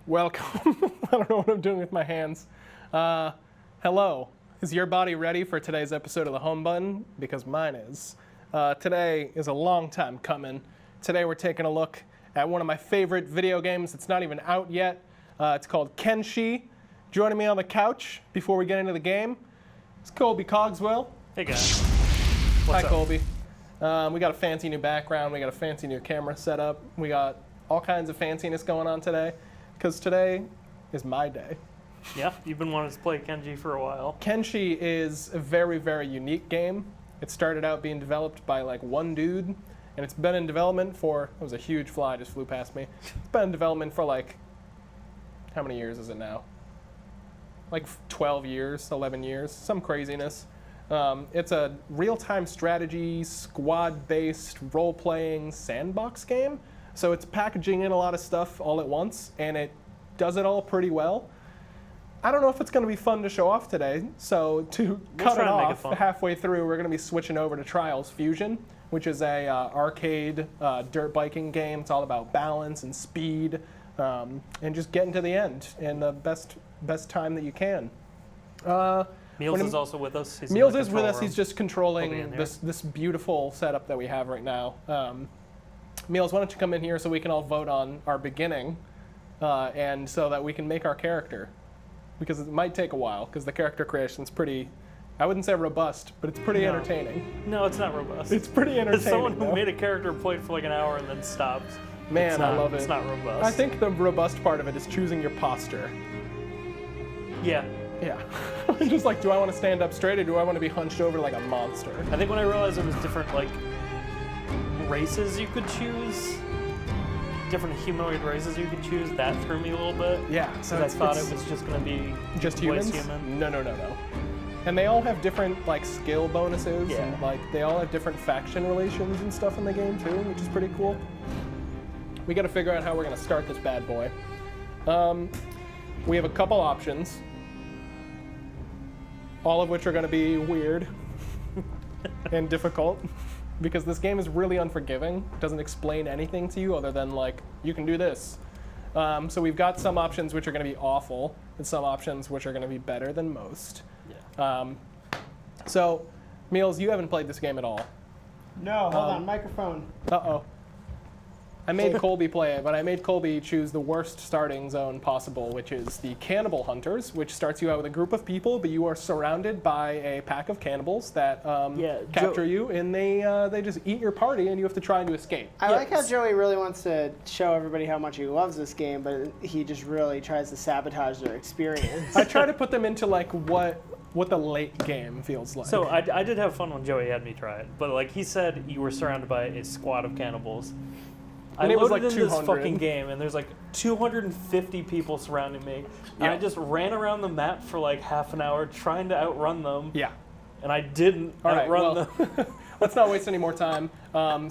Welcome. I don't know what I'm doing with my hands. Hello. Is your body ready for today's episode of The Home Button? Because mine is. Today is a long time coming. Today we're taking a look at one of my favorite video games that's not even out yet. It's called Kenshi. Joining me on the couch before we get into the game is Colby Cogswell. Hey guys. Hi, Colby. We got a fancy new background. We got a fancy new camera setup. We got all kinds of fanciness going on today, because today is my day. Yeah, you've been wanting to play Kenshi for a while. Kenshi is a very, very unique game. It started out being developed by like one dude, and it's been in development for, it was a huge fly, just flew past me. It's been in development for like, how many years is it now? Like 12 years, 11 years, some craziness. It's a real-time strategy, squad-based, role-playing sandbox game. So it's packaging in a lot of stuff all at once, and it does it all pretty well. I don't know if it's going to be fun to show off today, so to cut it off halfway through, we're going to be switching over to Trials Fusion, which is a arcade dirt biking game. It's all about balance and speed, and just getting to the end in the best this you can. Meals is also with us. Meals is with us. He's just controlling this beautiful setup that we have right now. Meals, why don't you come in here so we can all vote on our beginning, and so that we can make our character, because it might take a while, because the character creation's pretty, I wouldn't say robust, but it's pretty entertaining. No, it's not robust. It's pretty entertaining. As someone who made a character played for like an hour and then stopped. Man, I love it. It's not robust. I think the robust part of it is choosing your posture. Yeah. Yeah. Just like, do I want to stand up straight or do I want to be hunched over like a monster? I think when I realized there was different like races you could choose, different humanoid races you could choose, that threw me a little bit. Yeah. So I thought it was just going to be just humans. Human. No. And they all have different like skill bonuses, and like they all have different faction relations and stuff in the game too, which is pretty cool. We got to figure out how we're going to start this bad boy. We have a couple options, all of which are going to be weird and difficult, because this game is really unforgiving. It doesn't explain anything to you other than like, you can do this. So we've got some options which are going to be awful, and some options which are going to be better than most. Yeah. So, Meals, you haven't played this game at all. No, hold on, microphone. Uh-oh. I made Colby play it, but I made Colby choose the worst starting zone possible, which is the Cannibal Hunters, which starts you out with a group of people, but you are surrounded by a pack of cannibals that capture you, and they just eat your party, and you have to try to escape. I like how Joey really wants to show everybody how much he loves this game, but he just really tries to sabotage their experience. I try to put them into like what the late game feels like. So I did have fun when Joey had me try it, but like he said, you were surrounded by a squad of cannibals. And I it was loaded like in this 200. fucking game, and there's like 250 people surrounding me. And I just ran around the map for like half an hour trying to outrun them. Yeah. And I didn't outrun them. Let's not waste any more time.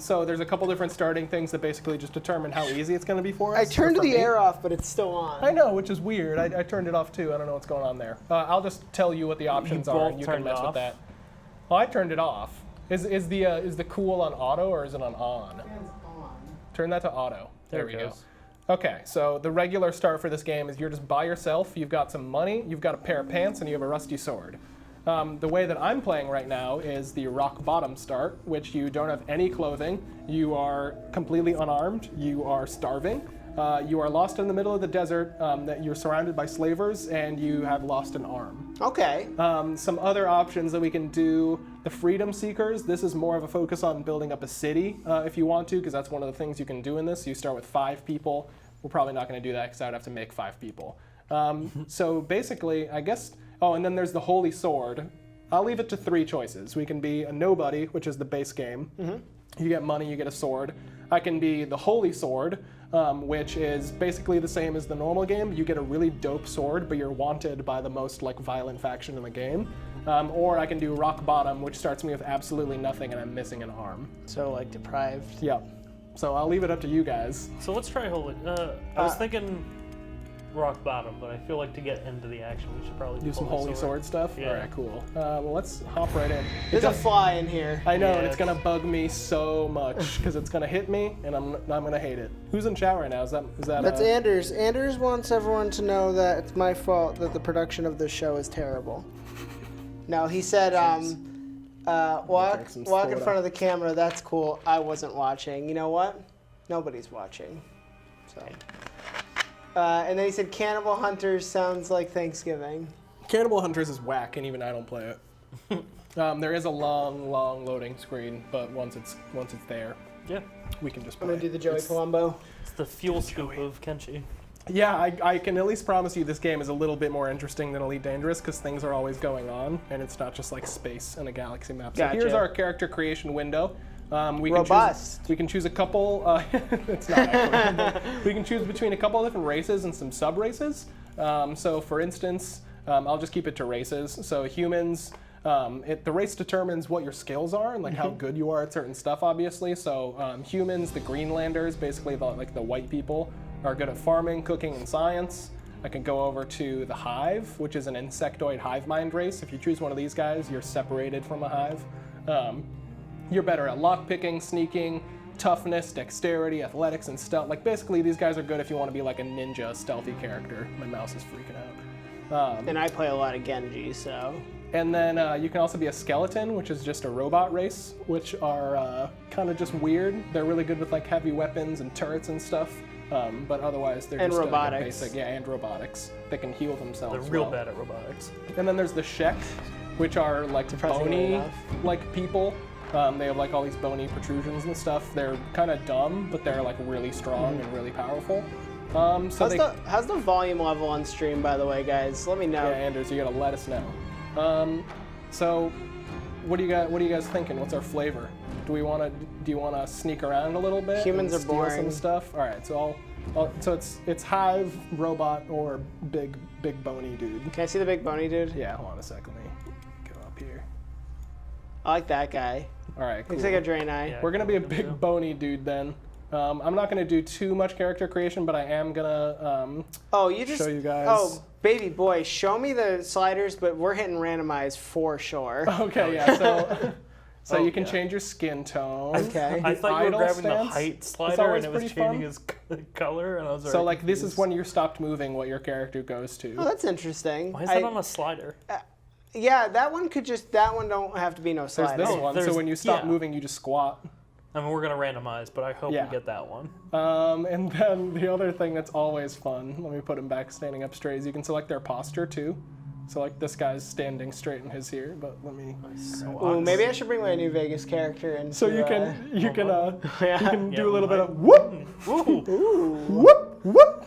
So there's a couple different starting things that basically just determine how easy it's going to be for us. I turned the air off, but it's still on. I know, which is weird. I turned it off too. I don't know what's going on there. I'll just tell you what the options are, and you can mess with that. Well, I turned it off. Is the cool on auto or is it on on? Turn that to auto. There we go. Okay, so the regular start for this game is you're just by yourself. You've got some money, you've got a pair of pants, and you have a rusty sword. The way that I'm playing right now is the rock bottom start, which you don't have any clothing. You are completely unarmed. You are starving. You are lost in the middle of the desert. That you're surrounded by slavers, and you have lost an arm. Okay. Some other options that we can do, the Freedom Seekers. This is more of a focus on building up a city if you want to, because that's one of the things you can do in this. You start with 5 people. We're probably not going to do that because I would have to make 5 people. So basically, I guess, and then there's the Holy Sword. I'll leave it to 3 choices. We can be a nobody, which is the base game. Mm-hmm. You get money, you get a sword. I can be the Holy Sword, which is basically the same as the normal game. You get a really dope sword, but you're wanted by the most like violent faction in the game. Or I can do Rock Bottom, which starts me with absolutely nothing and I'm missing an arm. So like deprived. Yep. So I'll leave it up to you guys. So let's try Holy. I was thinking rock bottom, but I feel like to get into the action, we should probably Do some pull the holy sword stuff? Yeah. Alright, cool. Well, let's hop right in. There's a fly in here. I know, and Yeah. it's gonna bug me so much because it's gonna hit me, and I'm gonna hate it. Who's in chat right now? Is that? That's Anders. Anders wants everyone to know that it's my fault that the production of this show is terrible. No, he said, walk Drink some in soda. front of the camera. That's cool. I wasn't watching. You know what? Nobody's watching. So. And then he said, Cannibal Hunters sounds like Thanksgiving. Cannibal Hunters is whack, and even I don't play it. There is a long loading screen, but once it's there, Yeah. we can just I'm play. gonna do the Joey It's- Palumbo. It's the fuel scoop of Kenshi. Yeah, I can at least promise you this game is a little bit more interesting than Elite Dangerous because things are always going on, and it's not just like space and a galaxy map. So Gotcha. here's our character creation window. We Robust. we can choose a couple. It's not actually. But we can choose between a couple of different races and some sub races. So for instance, I'll just keep it to races. So humans. The race determines what your skills are and like how good you are at certain stuff, obviously. So humans, the Greenlanders, basically the white people, are good at farming, cooking, and science. I can go over to the Hive, which is an insectoid hive mind race. If you choose one of these guys, you're separated from a hive. You're better at lockpicking, sneaking, toughness, dexterity, athletics, and stealth. Like basically, these guys are good if you want to be like a ninja, stealthy character. My mouse is freaking out. And I play a lot of Genji, so. And then you can also be a skeleton, which is just a robot race, which are kind of just weird. They're really good with like heavy weapons and turrets and stuff, but otherwise they're And just robotics. basic. Yeah, and robotics. They can heal themselves. They're real well. bad at robotics. And then there's the Shek, which are like Surprisingly bony enough. like people. They have like all these bony protrusions and stuff. They're kind of dumb, but they're like really strong and really powerful. So How's the volume level on stream, by the way, guys? Let me know. Yeah, Anders, you gotta let us know. So, what do you guys thinking? What's our flavor? Do you want to sneak around a little bit? Humans and are steal boring. some stuff. All right, so so it's Hive, robot, or big bony dude. Can I see the big bony dude? Yeah, hold on a sec. Let me go up here. I like that guy. All right, cool. Looks like a Draenei. Yeah. We're gonna be a Me big too. bony dude then. I'm not gonna do too much character creation, but I am gonna Oh, you just show you guys. Oh, baby boy, show me the sliders, but we're hitting randomize for sure. Okay, yeah. So Oh, you can yeah. change your skin tone. Okay. I thought you Idle were grabbing the stance height is slider always and it was pretty changing fun. his color, and I was So very like this is confused. when you stopped moving what your character goes Oh, to. that's interesting. Why is that on a slider? Yeah, that one don't have to be no There's slider. this Oh, one. So there's- when you stop yeah. moving, you just squat. I mean, we're gonna randomize, but I hope Yeah. we get that one. And then the other thing that's always fun, let me put him back standing up straight, is you can select their posture too. So like this guy's standing straight in his here, but let me. So Ooh, maybe I should bring my New Vegas character in. So to, you can you can yeah. do a little bit mine. of whoop Ooh. whoop whoop.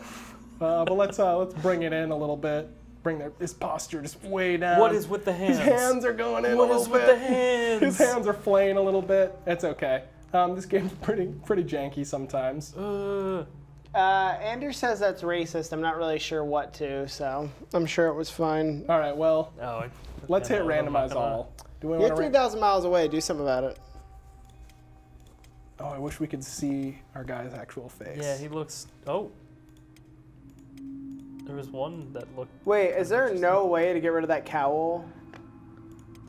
But let's bring it in a little bit. Bring his posture just way down. What is with the hands? His hands are going in What a is little with bit. the hands? His hands are flaying a little bit. It's okay. This game's pretty janky sometimes. Anders says that's racist. I'm not really sure what to, so I'm sure it was fine. All right, well, Oh, let's hit I'm not randomize gonna- all. Do we You're want to? 3,000 miles away. Do something about it. Oh, I wish we could see our guy's actual face. Yeah, he looks. Oh. There was one that looked. Wait, is there no way to get rid of that cowl?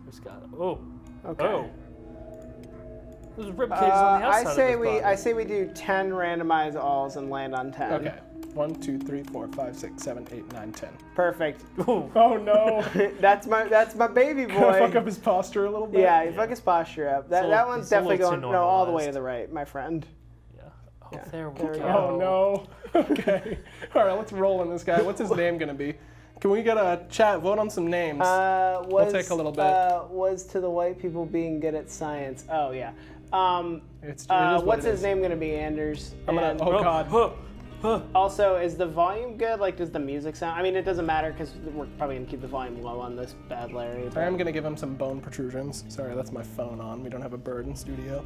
There's got. Oh. Okay. Oh. There's rib cages on the outside I of say we do 10 randomized alls and land on 10. Okay. 1, 2, 3, 4, 5, 6, 7, 8, 9, 10. Perfect. this. Oh. Oh no! that's my baby Can I fuck boy. up his posture a little bit? Yeah, you fuck his posture up. That So that one's he's a little definitely too going all the way to normalized. the right, my friend. Yeah. Oh, Yeah. there we There we go. go. Oh no. Okay. All right, let's roll on this guy. What's his name gonna be? Can we get a chat? Vote on some names. Was, take a little bit. Was to the white people being good at science. Oh yeah. it is what What's it his is. name gonna be, Anders? I'm gonna. And Oh god. Huh. Huh. Also, is the volume good? Like, does the music sound? I mean, it doesn't matter because we're probably gonna keep the volume low on this bad Larry. I but- am gonna give him some bone protrusions. Sorry, that's my phone on. We don't have a bird in studio.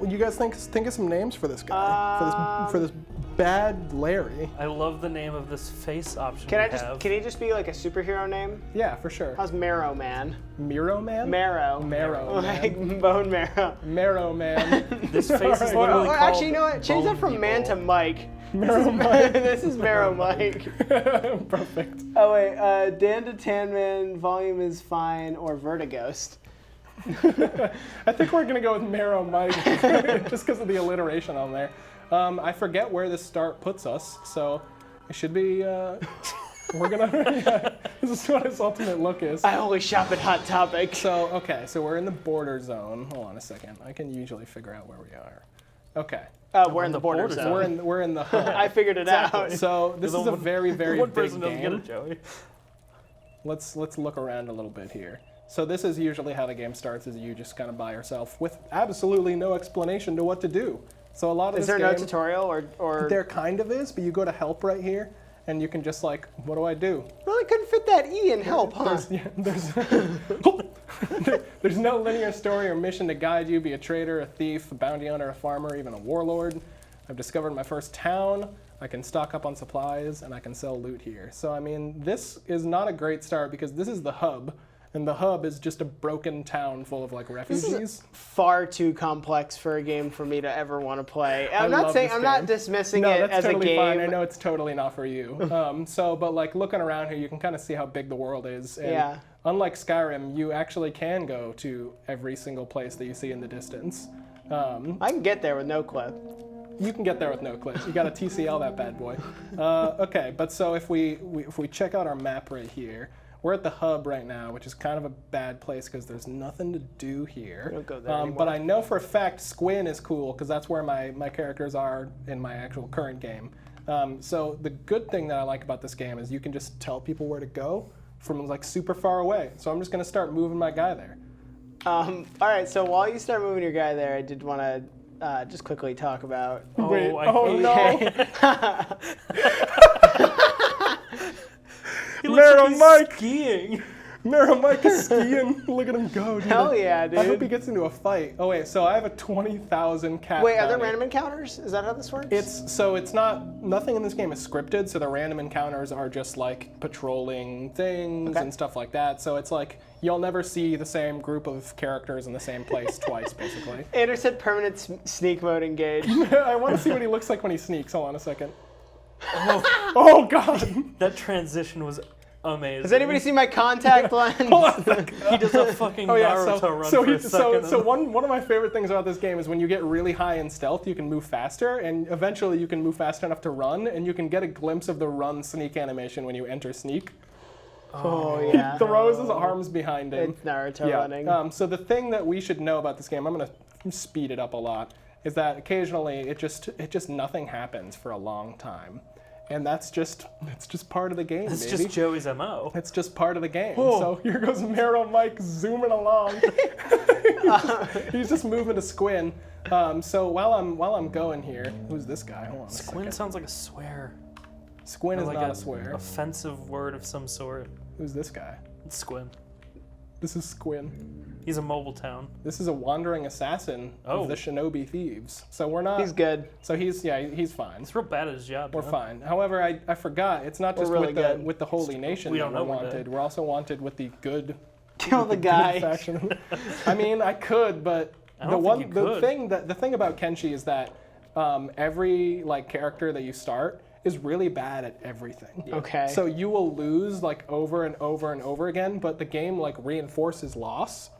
You guys think of some names for this guy? For this Bad Larry. I love the name of this face option Can we he just be like a superhero name? Yeah, for sure. How's Marrow Man? Miro Man? Marrow. Marrow Like Man. bone marrow. Marrow Man. This face is Alright. literally Or called actually, you know what? Change that Bone from Man to People. Mike. Marrow Mike. This is Marrow Mike. Perfect. Oh wait, Dan to Tanman, volume is fine, or Vertighost. I think we're gonna go with Marrow Mike just because of the alliteration on there. I forget where this start puts us, so it should be. We're gonna. Yeah, this is what his ultimate look is. I only shop at Hot Topic. So okay, so we're in the border zone. Hold on a second. I can usually figure out where we are. Okay. We're in the border border zone. We're in the hub. I figured it out. So this is a very very One big person doesn't get game. it, Joey. Let's look around a little bit here. So this is usually how the game starts: is you just kind of by yourself with absolutely no explanation to what to do. So a lot of Is this there no game, tutorial or? there kind of is, but you go to help right here, and you can just like, what do I do? Really couldn't fit that E in help, huh? There's no linear story or mission to guide you. Be a trader, a thief, a bounty hunter, a farmer, even a warlord. I've discovered my first town. I can stock up on supplies, and I can sell loot here. So I mean, this is not a great start because this is the hub, and the hub is just a broken town full of like This refugees. is far too complex for a game for me to ever want to play. I'm love not saying this I'm not game. dismissing No, it that's as totally a game. fine. I know it's totally not for you. But like looking around here, you can kind of see how big the world is. And Yeah. unlike Skyrim, you actually can go to every single place that you see in the distance. I can get there with no clip. You can get there with no clips. You got to TCL that bad boy. Okay, but so if we check out our map right here, we're at the hub right now, which is kind of a bad place because there's nothing to do here. Don't go there anymore. But I know for a fact Squin is cool because that's where my characters are in my actual current game. So the good thing that I like about this game is you can just tell people where to go from like super far away. So I'm just gonna start moving my guy there. All right, so while you start moving your guy there, I did want to just quickly talk about. Oh, Wait, I oh hate no! He looks Marrow like he's Mike! skiing. Marrow Mike is skiing. Look at him go, dude. Hell yeah, dude. I hope he gets into a fight. Oh wait, so I have a 20,000 cat. Wait, are there bounty. random encounters? Is that how this works? It's not, nothing in this game is scripted, so the random encounters are just like patrolling things Okay. and stuff like that. So it's like, you'll never see the same group of characters in the same place twice, basically. Andrew said permanent sneak mode engaged. I want to see what he looks like when he sneaks. Hold on a second. Oh God! That transition was amazing. Has anybody seen my contact lens? Hold on a second. He does a fucking Oh yeah, Naruto so, run so, for he, a second. so one of my favorite things about this game is when you get really high in stealth, you can move faster, and eventually you can move fast enough to run, and you can get a glimpse of the run sneak animation when you enter sneak. Oh yeah. He throws his arms behind him. It's Naruto running. So the thing that we should know about this game, I'm gonna speed it up a lot, is that occasionally it just nothing happens for a long time, and it's just part of the game. It's baby. just Joey's MO. It's just part of the game. Oh. So here goes Marrow Mike zooming along. He's just moving to Squin. So while I'm going here, who's this guy? Hold on a Squin second. sounds like a swear. Squin is Like not a swear. offensive word of some sort. Who's this guy? It's Squin. This is Squin. He's a mobile town. This is a wandering assassin of the Shinobi Thieves. So we're not. He's good. So he's fine. He's real bad at his job. We're man. fine. However, I forgot. It's not just really with good. the Holy Nation We that don't we're know we're wanted. dead. We're also wanted with the good. Kill the good guy. faction. I mean, I could, but I don't think you could. the thing about Kenshi is that every like character that you start is really bad at everything. Okay. So you will lose like over and over and over again, but the game like reinforces loss.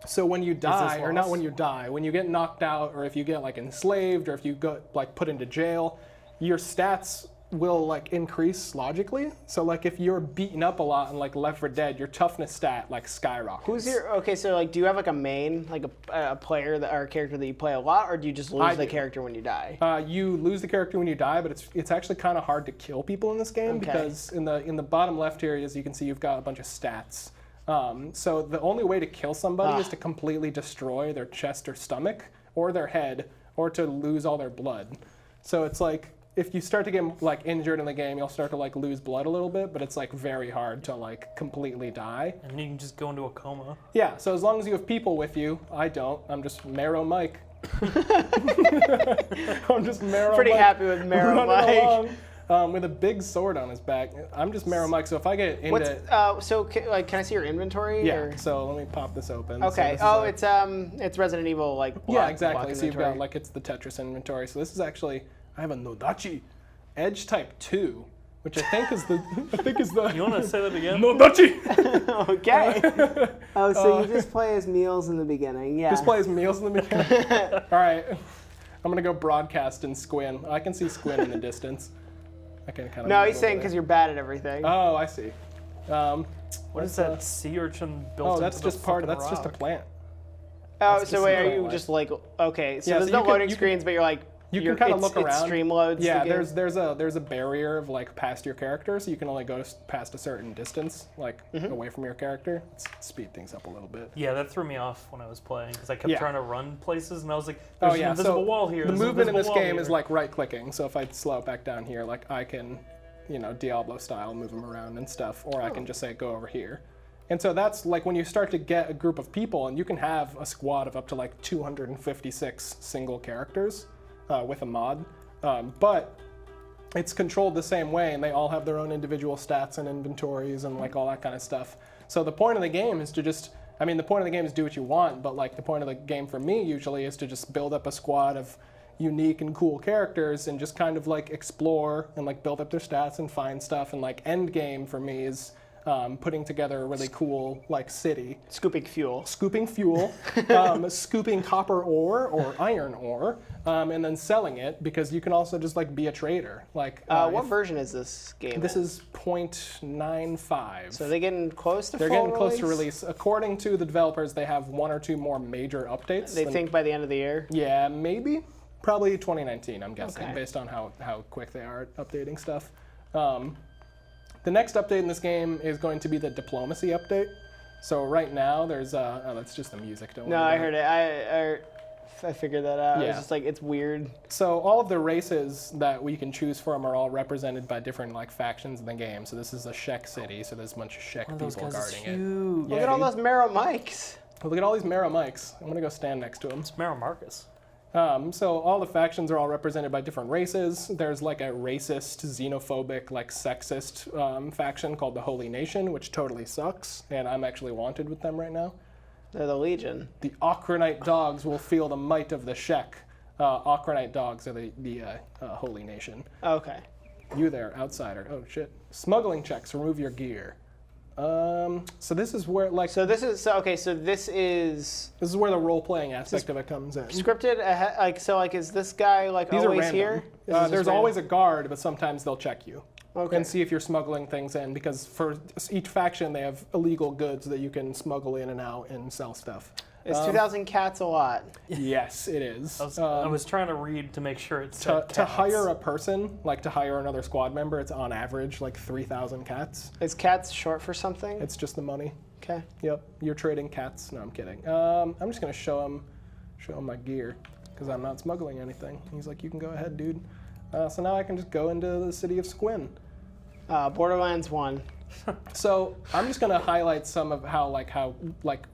So when you die, or not loss? when you die, when you get knocked out, or if you get like enslaved, or if you get like put into jail, your stats will like increase logically. So like if you're beaten up a lot in like Left 4 Dead, your toughness stat like skyrockets. Who's your okay? So like, do you have like a main, like a player that or a character that you play a lot, or do you just lose the do. character when you die? You lose the character when you die, but it's actually kind of hard to kill people in this game Okay. because in the bottom left here, as you can see, you've got a bunch of stats. So the only way to kill somebody is to completely destroy their chest or stomach, or their head, or to lose all their blood. So it's like if you start to get like injured in the game, you'll start to like lose blood a little bit, but it's like very hard to like completely die. And you can just go into a coma. Yeah. So as long as you have people with you, I don't. I'm just Marrow Mike I'm just Mero Pretty Mike happy with Mero running Mike. along, with a big sword on his back. I'm just Mero Mike, so if I get into What's so can I see your inventory? yeah, Or? so let me pop this open. Okay. So this is It's Resident Evil like. yeah, block exactly. So you've got inventory. like it's the Tetris inventory. So this is actually I have a Nodachi Edge Type 2, which I think is the You want to say that again? Nodachi. Okay. Oh, so you just play as Meals in the beginning, yeah. Just play as Meals in the beginning. All right, I'm gonna go broadcast in Squin. I can see Squin in the distance. I can kind of. No, he's saying because you're bad at everything. Oh, I see. What is that sea urchin built Oh, into that's the just part. fucking That's just a rock? plant. Oh, that's so just wait, another are you way. just like okay? So Yeah, there's so no you can- loading you can- screens, but you're like You can kind of look it's around. streamloads. Yeah, the game. there's a barrier of like past your character, so you can only go past a certain distance, like Mm-hmm. away from your character. Let's speed things up a little bit. Yeah, that threw me off when I was playing because I kept Yeah. trying to run places and I was like, Oh "There's an yeah, invisible so wall here." the there's an movement in this invisible wall game is here." like right clicking. So if I slow it back down here, like I can, Diablo style move them around and stuff, or I can just say go over here. And so that's like when you start to get a group of people, and you can have a squad of up to like 256 single characters with a mod, but it's controlled the same way, and they all have their own individual stats and inventories and like all that kind of stuff. So the point of the game is to just, the point of the game is do what you want, but like the point of the game for me usually is to just build up a squad of unique and cool characters and just kind of like explore and like build up their stats and find stuff. And like end game for me is putting together a really cool like city. scooping fuel. Scooping fuel, scooping copper ore or iron ore, and then selling it, because you can also just like be a trader. Like What version is this game? this in? is 0.95. So are they getting close to They're full getting close to release. According to the developers, they have one or two more major updates. They than- think by the end of the year. yeah, maybe. Probably 2019, I'm guessing, Okay. based on how quick they are at updating stuff. The next update in this game is going to be the diplomacy update. So right now, there's that's just the music. Don't No, worry I about heard it. I figured that out. Yeah. It's just like it's weird. So all of the races that we can choose from are all represented by different like factions in the game. So this is a Shek city, so there's a bunch of Shek One of those people guys is guarding it. huge. Yeah, Look at all dude. those Mero mics. Look at all these Mero mics. I'm gonna go stand next to them. It's Mero Marcus. So all the factions are all represented by different races. There's like a racist, xenophobic, like sexist faction called the Holy Nation, which totally sucks, and I'm actually wanted with them right now. They're the Legion. The Okranite dogs will feel the might of the Shek. Okranite dogs are the Holy Nation. Okay. You there, outsider. Oh shit. Smuggling checks. Remove your gear. So this is where like So this is okay. So this is this is where the role-playing aspect of it comes in. scripted. Is this guy like These are always random. here? Is this There's just always a guard, but sometimes they'll check you Okay. and see if you're smuggling things in, because for each faction they have illegal goods that you can smuggle in and out and sell stuff. Is 2,000 cats a lot? Yes, it is. I was trying to read to make sure it To said cats. hire a person, like to hire another squad member, it's on average like 3,000 cats. Is cats short for something? It's just the money. Okay. Yep, you're trading cats. No, I'm kidding. I'm just gonna show him my gear, because I'm not smuggling anything. He's like, you can go ahead, dude. So now I can just go into the city of Squin. Borderlands 1. So I'm just gonna highlight some of how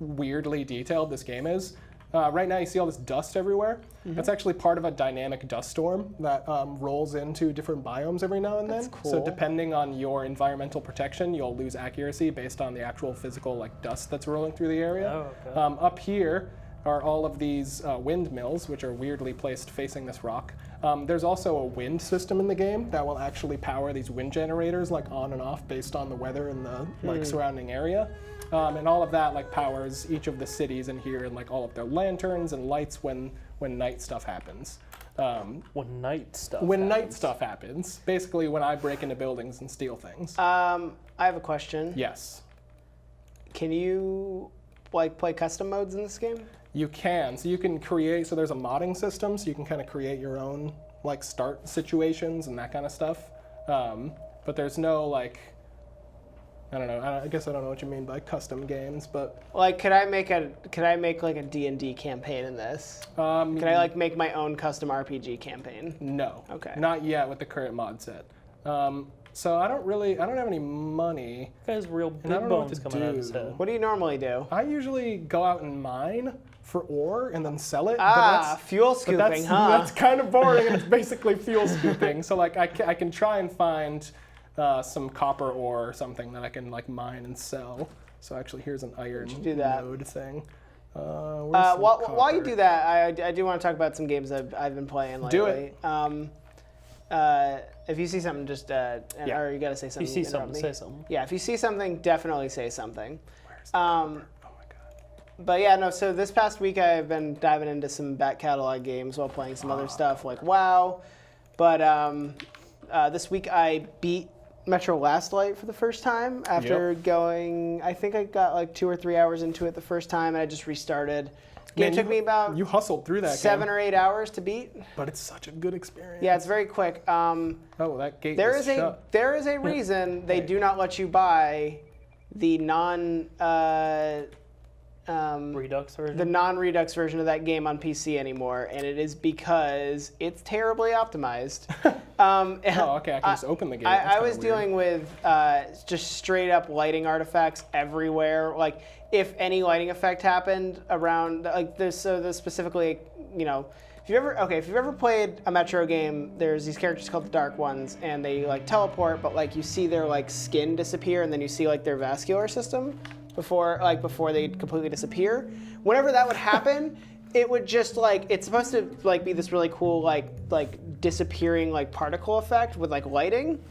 weirdly detailed this game is. Right now you see all this dust everywhere. That's actually part of a dynamic dust storm that rolls into different biomes every now and then. That's cool. So depending on your environmental protection, you'll lose accuracy based on the actual physical like dust that's rolling through the area. Oh, okay. Up here are all of these windmills, which are weirdly placed facing this rock. There's also a wind system in the game that will actually power these wind generators like on and off based on the weather in the like surrounding area. And all of that like powers each of the cities in here and like all of their lanterns and lights when night stuff happens. When night stuff. When night happens. stuff happens, basically when I break into buildings and steal things. I have a question. Yes. Can you like play custom modes in this game? You can. So you can create, so there's a modding system, so you can kind of create your own like start situations and that kind of stuff. But there's no like, I don't know, I guess I don't know what you mean by custom games, but Like, could I make like a D&D campaign in this? Can I like make my own custom RPG campaign? no. Okay. Not yet with the current mod set. So I don't have any money. Guy's real big I don't know what bones to coming out of his do. head. What do you normally do? I usually go out and mine for ore and then sell it. Fuel but scooping, huh? That's kind of boring. It's basically fuel scooping. So like I can try and find some copper ore or something that I can like mine and sell. So actually, here's an iron node thing. While you do that, I do want to talk about some games I've been playing lately. Do it. If you see something, just or you gotta say something. If you see something, say something. Yeah, if you see something, definitely say something. Where's the oh my god. But yeah, no. So this past week, I've been diving into some back catalog games while playing some other stuff like WoW. But this week I beat Metro Last Light for the first time after going. I think I got like 2 or 3 hours into it the first time, and I just restarted. Game took me about you hustled through that 7 or 8 hours to beat. But it's such a good experience. Yeah, it's very quick. Oh, that gate There is is shut. there is a reason they do not let you buy the Redux version? the non-Redux version of that game on PC anymore, and it is because it's terribly optimized. Oh, okay. I can just open the game. I was dealing with just straight up lighting artifacts everywhere. Like if any lighting effect happened around, like this, so this specifically, you know, if you've ever played a Metro game, there's these characters called the Dark Ones, and they like teleport, but like you see their like skin disappear, and then you see like their vascular system before they completely disappear. Whenever that would happen, it would just like, it's supposed to like be this really cool like disappearing like particle effect with like lighting.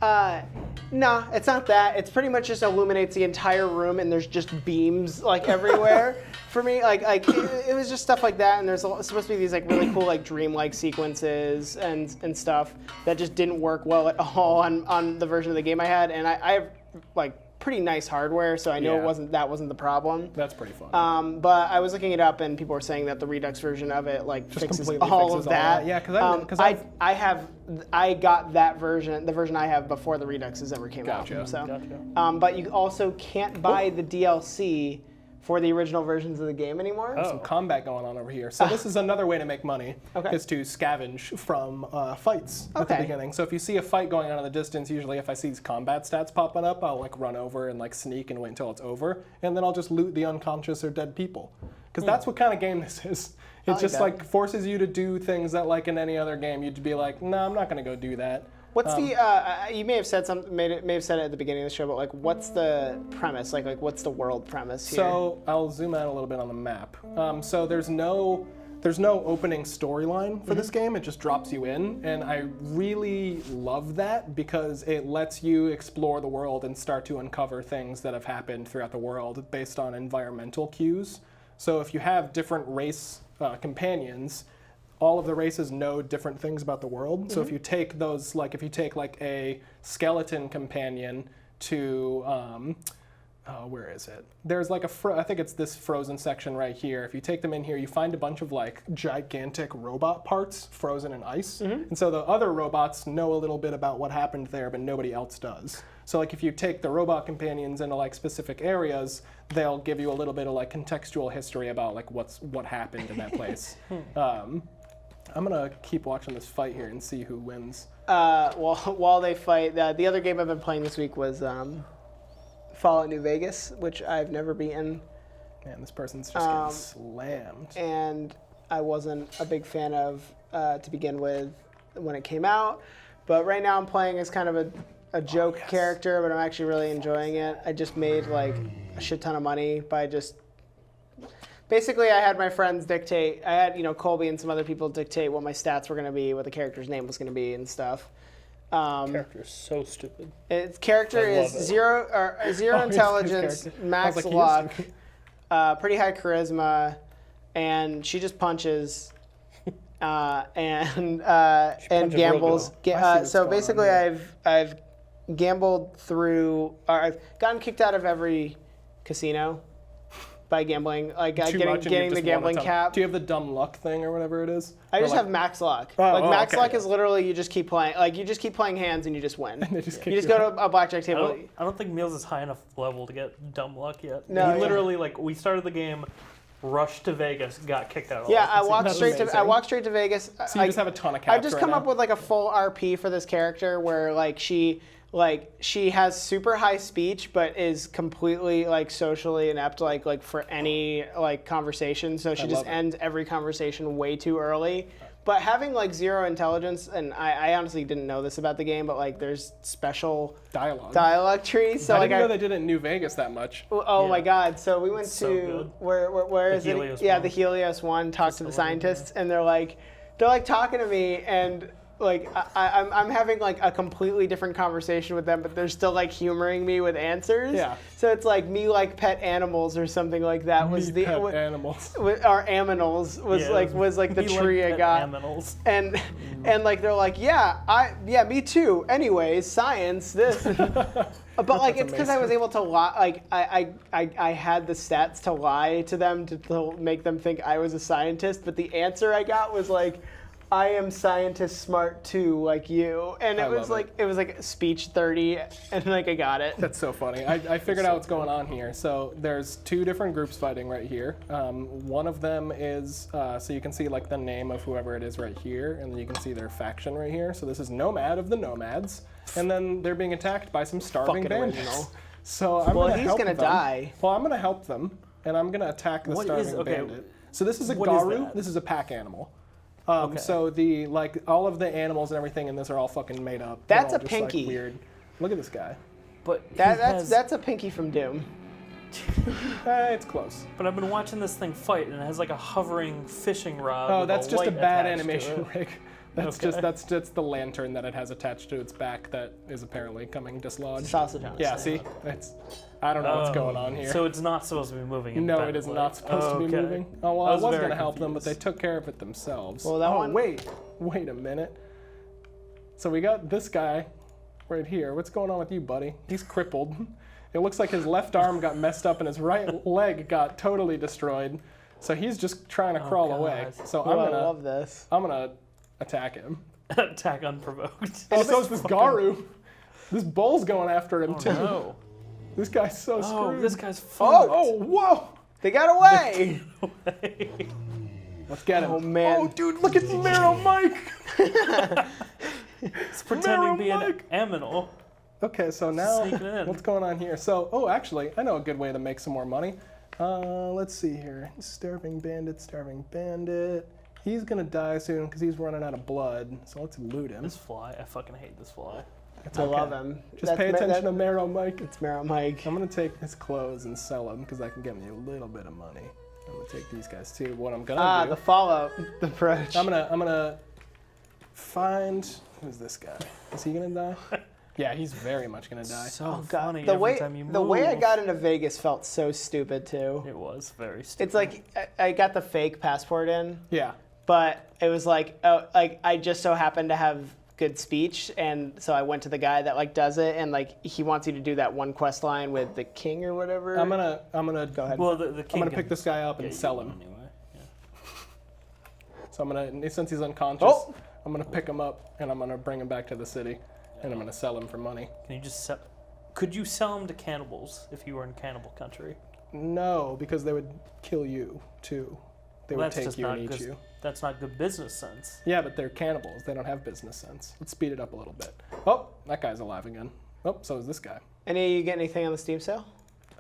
No, it's not that. It's pretty much just illuminates the entire room, and there's just beams like everywhere. For me, it was just stuff like that, and there's supposed to be these like really cool like dreamlike sequences and stuff that just didn't work well at all on the version of the game I had, and I have like pretty nice hardware, so I know that wasn't the problem. That's pretty fun. But I was looking it up, and people were saying that the Redux version of it like Just fixes completely all fixes of all that. that. Yeah, because I got that version, the version I have before the Reduxes ever came out. So, Gotcha. but you also can't buy the DLC for the original versions of the game anymore. Some combat going on over here. So this is another way to make money, Okay. is to scavenge from fights at the Okay. beginning. So if you see a fight going on in the distance, usually if I see these combat stats popping up, I'll like run over and like sneak and wait until it's over, and then I'll just loot the unconscious or dead people. Because that's what kind of game this is. It like just that. like forces you to do things that like in any other game you'd be like, no, I'm not gonna go do that. What's the? You may have said something. May have said it at the beginning of the show, but like, what's the premise? Like what's the world premise here? So I'll zoom out a little bit on the map. So there's no opening storyline for this game. It just drops you in, and I really love that because it lets you explore the world and start to uncover things that have happened throughout the world based on environmental cues. So if you have different race companions, all of the races know different things about the world. So if you take those, like if you take like a skeleton companion to, where is it? There's like I think it's this frozen section right here. If you take them in here, you find a bunch of like gigantic robot parts frozen in ice. And so the other robots know a little bit about what happened there, but nobody else does. So like if you take the robot companions into like specific areas, they'll give you a little bit of like contextual history about like what happened in that place. I'm gonna keep watching this fight here and see who wins. While they fight, the other game I've been playing this week was Fallout New Vegas, which I've never beaten. Man, this person's just getting slammed. And I wasn't a big fan of to begin with when it came out. But right now I'm playing as kind of a joke character, but I'm actually really enjoying it. I just made like a shit ton of money by just... Basically, I had my friends dictate. I had, Colby and some other people dictate what my stats were going to be, what the character's name was going to be, and stuff. Character is so stupid. Its character is zero intelligence, max luck, pretty high charisma, and she just punches and gambles. So basically, I've gambled through. Or I've gotten kicked out of every casino by gambling, like getting the gambling cap. Do you have the dumb luck thing or whatever it is? I just have max luck. Max luck is literally you just keep playing. Like you just keep playing hands and you just win. And they just you just go to a blackjack table. I don't think Meals is high enough level to get dumb luck yet. No, he literally we started the game, rushed to Vegas, got kicked out. Yeah, I walked straight to Vegas. So you just have a ton of caps. I've just come up with like a full RP for this character where like she like she has super high speech, but is completely like socially inept, like for any like conversation. So she just love it. ends every conversation way too early. But having like 0 intelligence, and I honestly didn't know this about the game, but like there's special Dialogue trees. So I like didn't know they did it in New Vegas that much. Oh Yeah. my God! So we went So to good. where The is Helios it? Yeah, one. the Helios one. Talk to the Facility, scientists, and they're like talking to me, and like I'm having like a completely different conversation with them, but they're still like humoring me with answers. Yeah. So it's like me like pet animals or something like that. Was Me the pet animals. our aminals was like the me tree I pet got. Aminals. And like they're like, yeah, me too. Anyways, science this. But like it's because I was able to lie. Like I had the stats to lie to them to make them think I was a scientist. But the answer I got was like, I am scientist smart too, like you. And I it was love like it was like speech 30, and like I got it. That's so funny. I figured out what's going on here. So there's 2 different groups fighting right here. One of them is, so you can see like the name of whoever it is right here, and then you can see their faction right here. So this is Nomad of the Nomads, and then they're being attacked by some starving Fucking bandits. original. So I'm Well, gonna he's help gonna them. die. Well, I'm gonna help them, and I'm gonna attack the What starving is- okay, bandit. So this is a what is Garu. that? This is a pack animal. Okay. So the all of the animals and everything in this are all fucking made up. That's They're a all just, like, pinky. weird. Look at this guy. But That's a pinky from Doom. It's close. But I've been watching this thing fight, and it has like a hovering fishing rod. Oh, with that's just a light bad attached to animation it. rig. That's Okay. that's the lantern that it has attached to its back that is apparently coming dislodged. Sausage on its Yeah, side. see, I don't know what's going on here. So it's not supposed to be moving. no, it is not supposed to be Okay. moving. Oh well, I I was was very gonna help them, but they confused. took care of it themselves. Well, that oh one- wait a minute. So we got this guy right here. What's going on with you, buddy? He's crippled. It looks like his left arm got messed up and his right leg got totally destroyed. So he's just trying to crawl God. away. So Oh, I'm I gonna love this. attack him. Attack unprovoked. Oh, so is this Garu. This bull's going after him, too. No. This guy's so Oh, screwed. this guy's Oh, fucked. Oh, whoa! They got away. Let's get him. Oh, man. Oh, dude, look at Marrow Mike! It's pretending to be an Mike. aminal. Okay, so now, Sneaking in. what's going on here? So, actually, I know a good way to make some more money. Let's see here. Starving bandit. He's gonna die soon because he's running out of blood. So let's loot him. This fly, I fucking hate this fly. It's I okay. love him. Just pay attention to Marrow Mike. It's Marrow Mike. I'm gonna take his clothes and sell them because I can get me a little bit of money. I'm gonna take these guys too. What I'm gonna do? The follow approach. I'm gonna find who's this guy? Is he gonna die? Yeah, he's very much gonna die. So Oh, God. funny The every way time you move. the way I got into Vegas felt so stupid too. It was very stupid. It's like I got the fake passport in, Yeah. but it was like I just so happened to have good speech, and so I went to the guy that like does it, and like he wants you to do that one quest line with the king or whatever. I'm gonna Go ahead. Well, the I'm king gonna can pick this guy up get and you sell one him. Anyway. Yeah. So I'm gonna, since he's unconscious, Oh! I'm gonna pick him up and I'm gonna bring him back to the city, and I'm gonna sell him for money. Can you just sell? Could you sell them to cannibals if you were in cannibal country? No, because they would kill you too. They Well, would that's take just you not and eat good- you. That's not good business sense. Yeah, but they're cannibals. They don't have business sense. Let's speed it up a little bit. Oh, that guy's alive again. Oh, so is this guy. Any of you get anything on the Steam sale?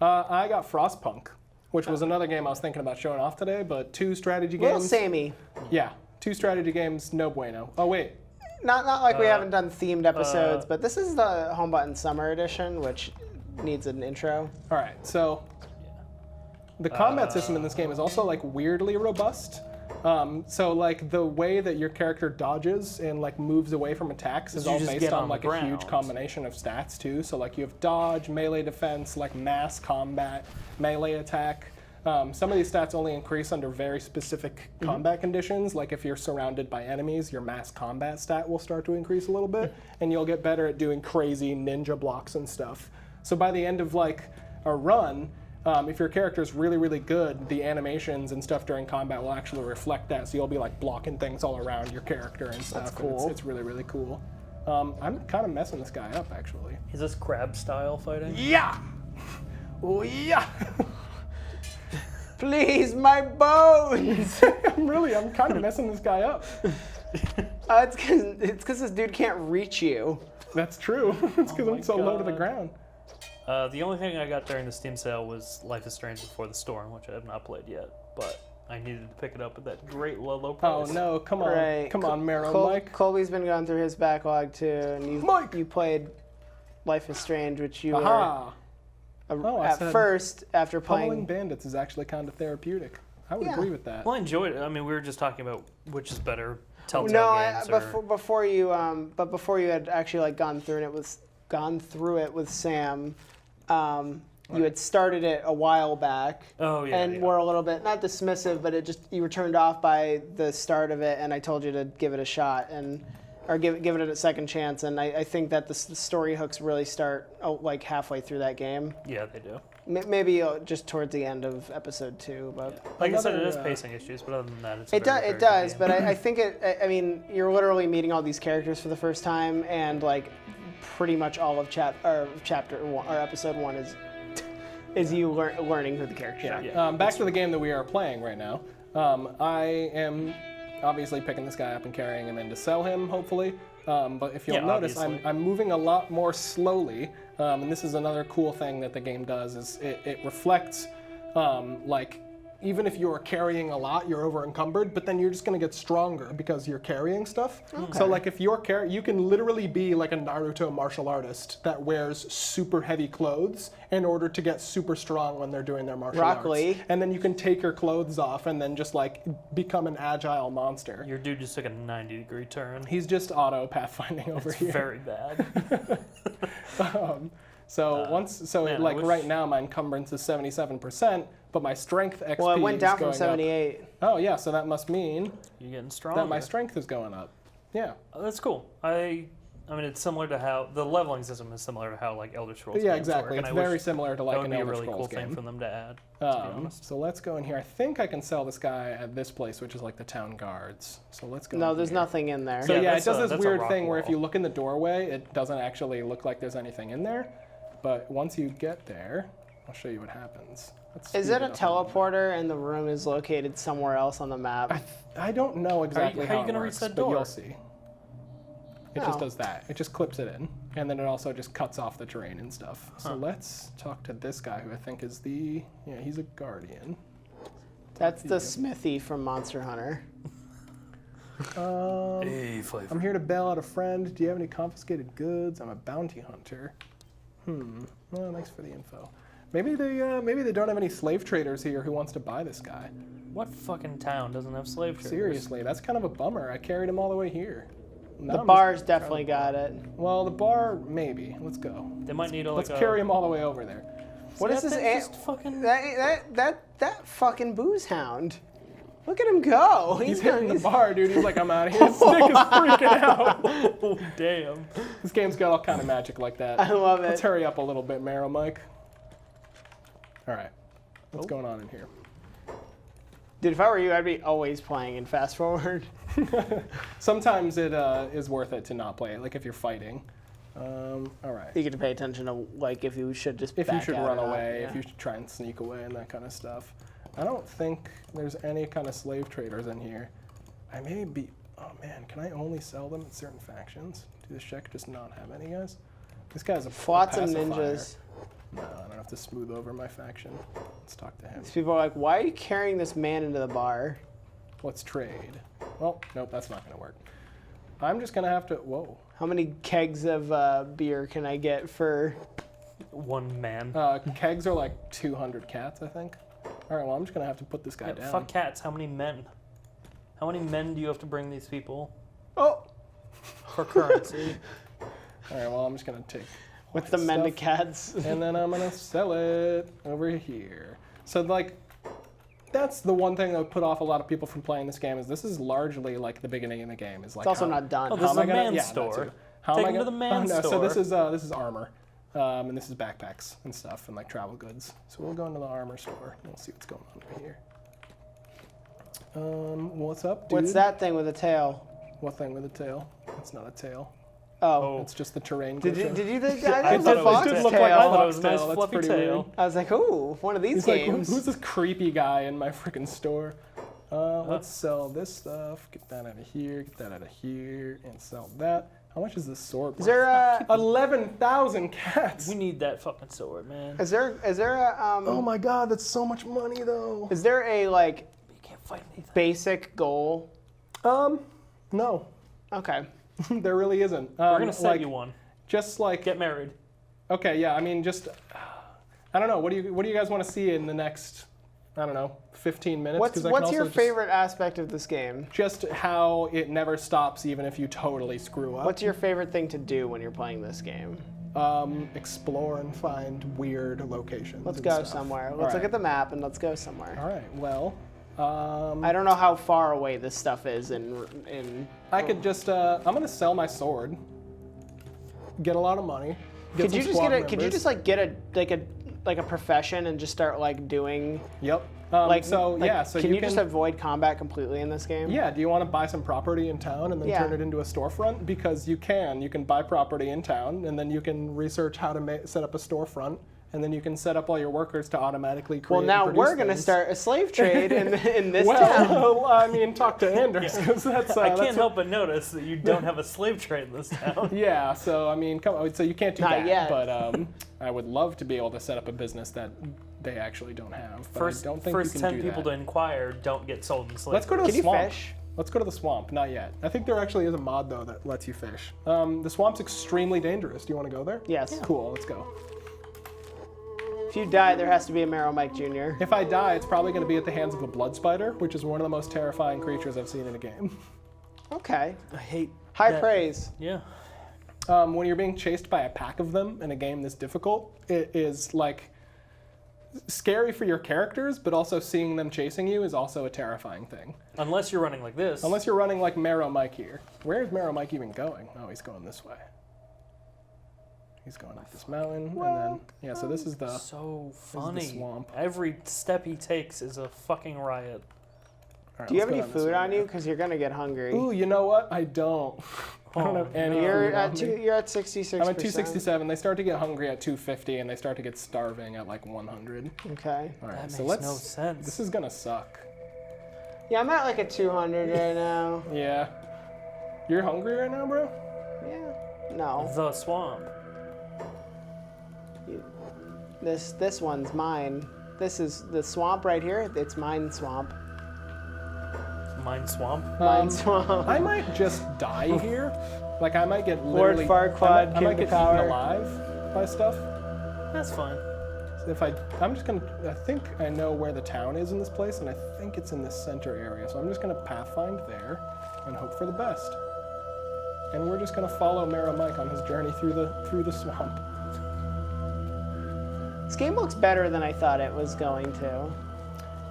I got Frostpunk, which was another game I was thinking about showing off today, but 2 strategy Little games. Sammy. Yeah, 2 strategy games, no bueno. Oh, wait. Not like we Uh, haven't done themed episodes, but this is the Home Button Summer Edition, which needs an intro. All right, so the combat system in this game is also like weirdly robust. So like the way that your character dodges and like moves away from attacks is You all just based get on on the like a huge ground. combination of stats too. So like you have dodge, melee defense, like mass combat, melee attack. Some of these stats only increase under very specific combat conditions. Like if you're surrounded by enemies, your mass combat stat will start to increase a little bit, and you'll get better at doing crazy ninja blocks and stuff. So by the end of like a run, if your character is really, really good, the animations and stuff during combat will actually reflect that. So you'll be like blocking things all around your character and stuff. That's and cool. It's really, really cool. I'm kind of messing this guy up actually. Is this crab style fighting? Yeah. Oh yeah. Please, my bones! I'm kind of messing this guy up. It's because this dude can't reach you. That's true. It's because Oh I'm my so low to the God. ground. The only thing I got during the Steam sale was Life is Strange Before the Storm, which I have not played yet, but I needed to pick it up at that great low price. Oh no! Come on, Right. come on, Meryl, Mike. Colby's been going through his backlog too, and Mike! you played Life is Strange, which you Aha! were Oh, I at said first after Pummeling playing. bandits is actually kind of therapeutic. I would Yeah. agree with that. Well, I enjoyed it. I mean, we were just talking about which is better, Telltale No, games or... before you had actually like gone through it with Sam, you had started it a while back. Oh, yeah, And yeah. were a little bit not dismissive, but you were turned off by the start of it, and I told you to give it a shot or give it a second chance. And I think that the story hooks really start like halfway through that game. Yeah, they do. Maybe just towards the end of episode 2, but. Like I said, it Another, is pacing issues, but other than that, it's It very, does, very it does, good but game. I think I mean, you're literally meeting all these characters for the first time, and like pretty much all of chapter 1 or episode 1 is you learning who the characters are. Yeah. Back to the game that we are playing right now. I am obviously picking this guy up and carrying him in to sell him, hopefully. But if you'll Yeah, notice, obviously. I'm moving a lot more slowly. And this is another cool thing that the game does is it reflects like even if you're carrying a lot, you're over encumbered, but then you're just gonna get stronger because you're carrying stuff. So like if you're you can literally be like a Naruto martial artist that wears super heavy clothes in order to get super strong when they're doing their martial Rock arts. Lee. And then you can take your clothes off and then just like become an agile monster. Your dude just took a 90-degree turn. He's just auto pathfinding over It's here. very bad. Man, I like wish- right now my encumbrance is 77%, but my strength XP Well, it went down is from going 78. up. Oh yeah, so that must mean You're getting stronger. that my strength is going up. Yeah. Oh, that's cool. I mean, it's similar to how the leveling system is similar to how like Elder Scrolls. Yeah, games exactly. Work, It's and I very wish similar to that like would an be a Elder really Scrolls cool game. thing for them to add. To be honest. So let's go in here. I think I can sell this guy at this place, which is like the town guards. So let's go. No, in there's here. nothing in there. So Yeah, yeah, it that's does a- this that's a weird rock thing where if wall. you look in the doorway, it doesn't actually look like there's anything in there. But once you get there, I'll show you what happens. Let's Is speed it a up little bit. teleporter and the room is located somewhere else on the map? I don't know exactly how you it gonna works, reach that but door? you'll see. It just Oh. does that. It just clips it in, and then it also just cuts off the terrain and stuff. So let's talk to this guy who I think is he's a guardian. That's the Smithy from Monster Hunter. Hey, flavor. I'm here to bail out a friend. Do you have any confiscated goods? I'm a bounty hunter. Well, thanks for the info. Maybe they don't have any slave traders here who wants to buy this guy. What fucking town doesn't have slave traders? Seriously, that's kind of a bummer. I carried him all the way here. Now The I'm bar's just trying to- definitely got it. Well, the bar, maybe. Let's go. They might need Let's carry him all the way over there. What is that this? thing's just fucking. That fucking booze hound. Look at him go. He's hitting the bar, dude. He's like, I'm out of here. His stick is freaking out. Oh damn! This game's got all kind of magic like that. I love it. Let's hurry up a little bit, Meryl Mike. All right. What's going on in here? Dude, if I were you, I'd be always playing in fast forward. Sometimes it is worth it to not play it, like if you're fighting. All right. You get to pay attention to like if you should just If you back should out run or not, away, yeah. if you should try and sneak away and that kind of stuff. I don't think there's any kind of slave traders in here. I may be, oh man, can I only sell them at certain factions? Do the Shek just not have any guys? This guy's a Flotsam pacifier. ninjas. No, I don't have to smooth over my faction. Let's talk to him. These people are like, why are you carrying this man into the bar? Let's trade. Well, nope, that's not gonna work. I'm just gonna have to, whoa. How many kegs of beer can I get for? One man. Kegs are like 200 cats, I think. All right, well, I'm just gonna have to put this guy Yeah, down. fuck cats. How many men? How many men do you have to bring these people Oh, for currency? All right, well, I'm just gonna take what's the stuff. mendicats? and then I'm gonna sell it over here. So like, that's the one thing that would put off a lot of people from playing this game is this is largely like the beginning of the game. Is like It's also how- not done. Oh, this how is am I a gonna- man's yeah, that store. too. How Take am I him to gonna- the man's no, store. So this is armor, and this is backpacks and stuff and like travel goods. So we'll go into the armor store and we'll see what's going on over here. What's up, dude? What's that thing with a tail? What thing with a tail? It's not a tail. Oh. It's just the terrain. Did you glitching. think I that was thought a it was fox a did look tail? like a I thought it was a foxtail. nice That's fluffy pretty tail. weird. I was like, ooh, one of these He's like, games. who's this creepy guy in my freaking store? Let's sell this stuff. Get that out of here. Get that out of here, and sell that. How much is this sword? Is there a 11,000 cats. We need that fucking sword, man. is there a Oh my god, that's so much money though. is there a like You can't fight anything. basic goal? No, Okay. there really isn't. We're gonna set like, you one. Just like Get married. okay, yeah. I mean, just I don't know. What do you guys want to see in the next? I don't know, 15 minutes. 'Cause I can What's your also favorite aspect of this game? Just how it never stops, even if you totally screw up. What's your favorite thing to do when you're playing this game? Explore and find weird locations. Let's and go stuff. somewhere. All Let's right. look at the map and let's go somewhere. All right. Well, I don't know how far away this stuff is in I could just. I'm gonna sell my sword. Get a lot of money. Get Could you some just squad get a could you members. just like get a profession and just start like doing Yep. So can you just avoid combat completely in this game? Yeah, do you want to buy some property in town and then Yeah. turn it into a storefront? Because you can. You can buy property in town, and then you can research how to set up a storefront, and then you can set up all your workers to automatically create. Well, now and we're produce going to things. start a slave trade in this town. Well, I mean, talk to Anders, because that's. I that's can't help but notice that you don't have a slave trade in this town. Yeah, so I mean, come on. So you can't do Not that. yet. But I would love to be able to set up a business that they actually don't have. But First, I don't think first you can 10 do people that. to inquire don't get sold in slavery. Let's go to the Can you swamp. fish? Let's go to the swamp. Not yet. I think there actually is a mod though that lets you fish. The swamp's extremely dangerous. Do you want to go there? Yes. Cool. Let's go. If you die, there has to be a Marrow Mike Jr. If I die, it's probably going to be at the hands of a blood spider, which is one of the most terrifying creatures I've seen in a game. Okay. I hate High that. praise. Yeah. When you're being chased by a pack of them in a game this difficult, it is like scary for your characters, but also seeing them chasing you is also a terrifying thing. Unless you're running like this. Unless you're running like Marrow Mike here. Where is Marrow Mike even going? Oh, he's going this way. He's going up this mountain, and then yeah. So this is the So the funny. swamp. Every step he takes is a fucking riot. All right, Do you have let's any go down this food way on now. you? Because you're going to get hungry. Ooh, you know what? I don't. I don't have any. You're food on at me. you're at 66%. I'm at 267. They start to get hungry at 250, and they start to get starving at like 100. Okay. All right, That so makes let's. no sense. This is gonna suck. Yeah, I'm at like a 200 right now. Yeah. You're hungry right now, bro? Yeah. No. The swamp. This one's mine. This is the swamp right here. It's mine swamp. Mine swamp. Mine swamp. I might just die here. Like I might get literally. Farquaad, I might King get to Power. eaten alive by stuff. That's fine. I'm just gonna. I think I know where the town is in this place, and I think it's in this center area. So I'm just gonna pathfind there, and hope for the best. And we're just gonna follow Marrow Mike on his journey through the swamp. This game looks better than I thought it was going to.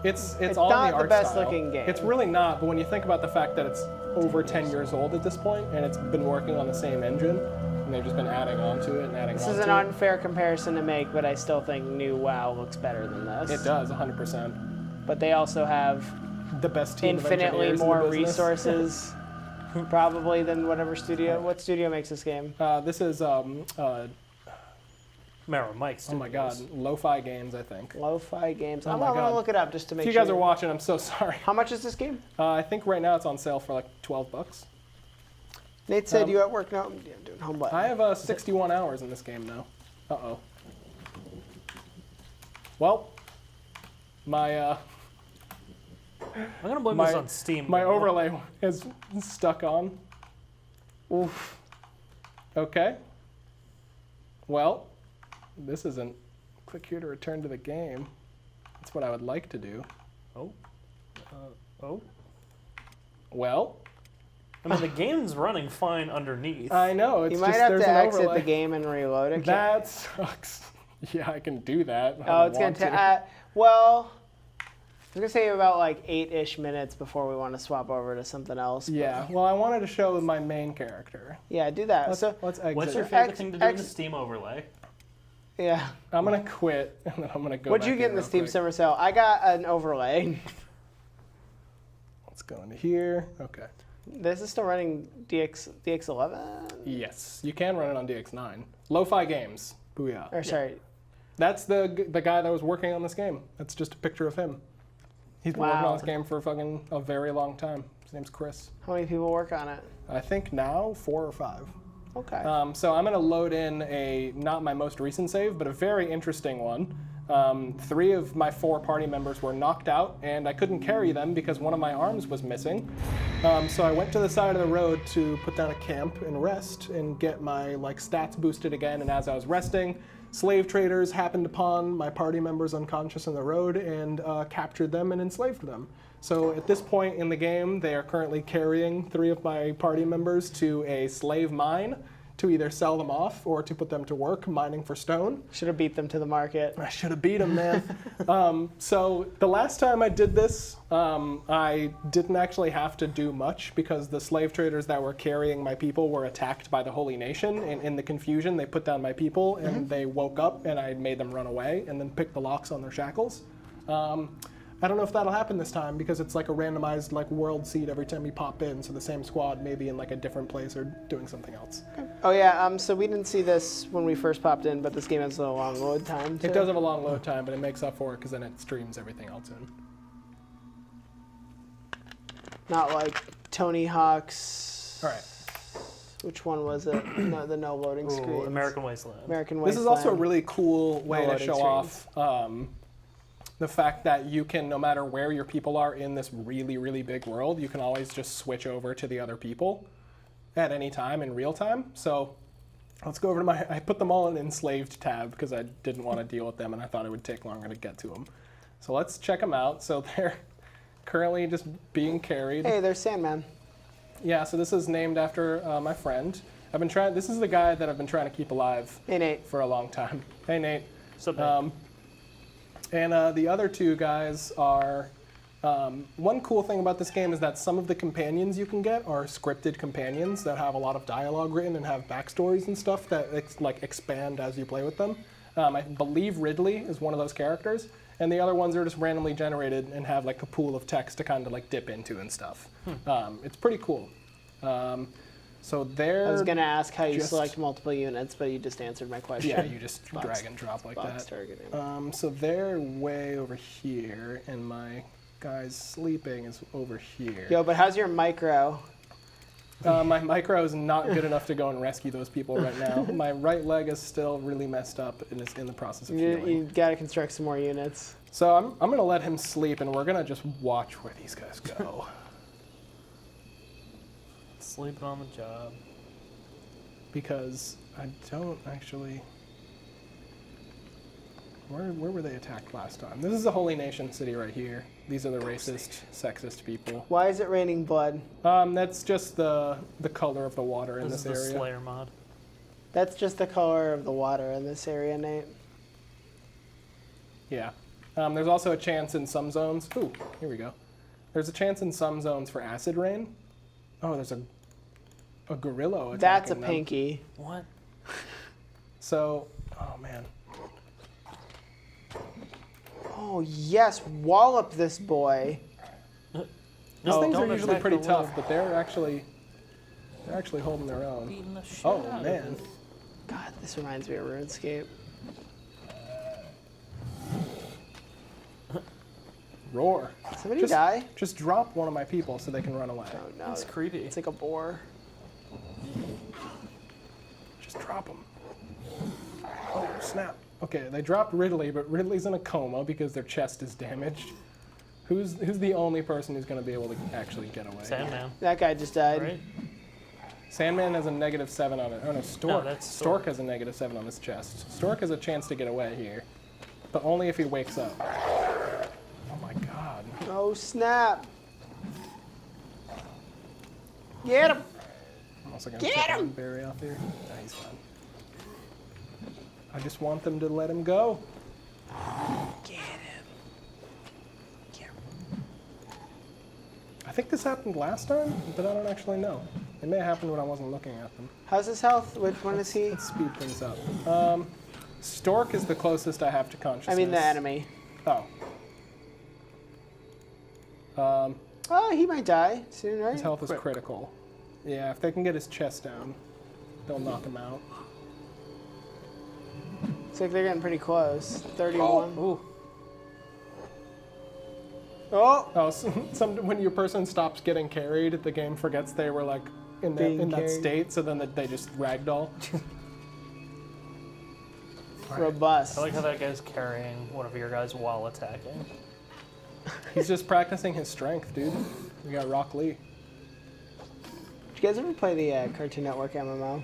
It's It's all not in the art best style. looking game. It's really not, but when you think about the fact that it's over 10 years old at this point, and it's been working on the same engine, and they've just been adding on to it and adding This on is to an it. unfair comparison to make, but I still think new WoW looks better than this. It does, 100%. But they also have The best team of infinitely engineers in more the business. resources, probably than whatever studio. What studio makes this game? This is, Marrow Mike. oh my god, Lo-Fi Games, I think. Lo-Fi Games. Oh I'm my gonna God. look it up just to make If you sure. guys are watching, I'm so sorry. How much is this game? I think right now it's on sale for like $12. Nate said you at work. No, I'm doing home button. I have 61 hours in this game now. Uh-oh. Well, my I'm gonna blame my- this on Steam. my though. overlay is stuck on. Oof. Okay. Well, this isn't. Click here to return to the game. That's what I would like to do. Oh. Oh. Well, I mean, the game's running fine underneath. I know. It's You might just have there's to an exit overlay. the game and reload it. That sucks. Yeah, I can do that. I Oh, don't it's gonna want take. to. Well, I was gonna say about like 8-ish minutes before we want to swap over to something else. but- Yeah. Well, I wanted to show my main character. Yeah, do that. Let's So exit. What's your it. favorite X- thing to do in X- the Steam overlay? yeah. I'm gonna quit, and then I'm gonna go. What'd back you get in the real Steam quick. Summer Sale? I got an overlay. Let's go into here. Okay. This is still running DX11. Yes, you can run it on DX9. Lo-Fi Games. Booyah. Or sorry, That's the guy that was working on this game. That's just a picture of him. He's been working Wow. on this game for fucking a very long time. His name's Chris. how many people work on it? I think now 4 or 5. Okay. So I'm going to load in not my most recent save, but a very interesting one. 3 of my 4 party members were knocked out, and I couldn't carry them because one of my arms was missing. So I went to the side of the road to put down a camp and rest and get my stats boosted again. And as I was resting, slave traders happened upon my party members unconscious on the road and captured them and enslaved them. So at this point in the game, they are currently carrying 3 of my party members to a slave mine to either sell them off or to put them to work mining for stone. Should have beat them to the market. I should have beat them, man. So the last time I did this, I didn't actually have to do much because the slave traders that were carrying my people were attacked by the Holy Nation. And in the confusion, they put down my people and they woke up and I made them run away and then picked the locks on their shackles. I don't know if that'll happen this time because it's like a randomized world seed every time you pop in. So the same squad may be in a different place or doing something else. Oh yeah, so we didn't see this when we first popped in, but this game has a long load time. It does have a long load time, but it makes up for it because then it streams everything else in. Not like Tony Hawk's. All right. Which one was it? No, the no loading screen. American Wasteland. American This Wasteland. is also a really cool way to loading show screens. off the fact that you can, no matter where your people are in this really, really big world, you can always just switch over to the other people at any time in real time. So let's go over to I put them all in enslaved tab because I didn't want to deal with them and I thought it would take longer to get to them. So let's check them out. So they're currently just being carried. Hey, there's Sandman. Yeah, so this is named after my friend. This is the guy that I've been trying to keep alive Hey, Nate. for a long time. Hey, Nate. So big. And the other 2 guys are, one cool thing about this game is that some of the companions you can get are scripted companions that have a lot of dialogue written and have backstories and stuff that expand as you play with them. I believe Ridley is one of those characters, and the other ones are just randomly generated and have a pool of text to kind of dip into and stuff. It's pretty cool. So they're. I was gonna ask how you just- select multiple units, but you just answered my question. Yeah, you just Box- drag and drop like box that. targeting. So they're way over here, and my guy's sleeping is over here. Yo, but how's your micro? My micro is not good enough to go and rescue those people right now. My right leg is still really messed up and is in the process of healing. You gotta construct some more units. So I'm going to let him sleep, and we're going to just watch where these guys go. Sleeping on the job. Because I don't actually... Where were they attacked last time? This is the Holy Nation city right here. These are the racist, sexist people. Why is it raining blood? That's just the color of the water in This this is the area. Slayer mod. That's just the color of the water in this area, Nate. Yeah. There's also a chance in some zones. Ooh, here we go. There's a chance in some zones for acid rain. Oh, there's a gorilla attacking That's a them. pinky. What? So, oh man. Oh yes, wallop this boy. These No, things are don't usually attack pretty the tough, lure. but they're actually holding their own. Beating the shit Oh out of man. it. God, this reminds me of RuneScape. Roar. Somebody Just- die? Just drop one of my people so they can run away. Oh no, It's creepy. it's like a boar. Just drop them. Oh, snap. Okay, they dropped Ridley, but Ridley's in a coma because their chest is damaged. Who's the only person who's going to be able to actually get away? Sandman, That guy just died. right? Sandman has a -7 on it. Oh no, Stork. that's Stork Stork. has a -7 on his chest. Stork has a chance to get away here, but only if he wakes up. Oh my god. Oh snap! Get him! I'm also going Get to take him! one berry off here. Nah, he's fine. I just want them to let him go. Get him! Get him! I think this happened last time, but I don't actually know. It may have happened when I wasn't looking at them. How's his health? Which one is he? Let's speed things up. Stork is the closest I have to consciousness. I mean the enemy. Oh. Oh, he might die soon, right? His health is critical. Yeah, if they can get his chest down, they'll knock him out. Looks like they're getting pretty close. 31. Ooh. Oh! Oh, when your person stops getting carried, the game forgets they were in Being that carried. state, so then they just ragdoll. Robust. I like how that guy's carrying one of your guys while attacking. He's just practicing his strength, dude. We got Rock Lee. Did you guys ever play the Cartoon Network MMO?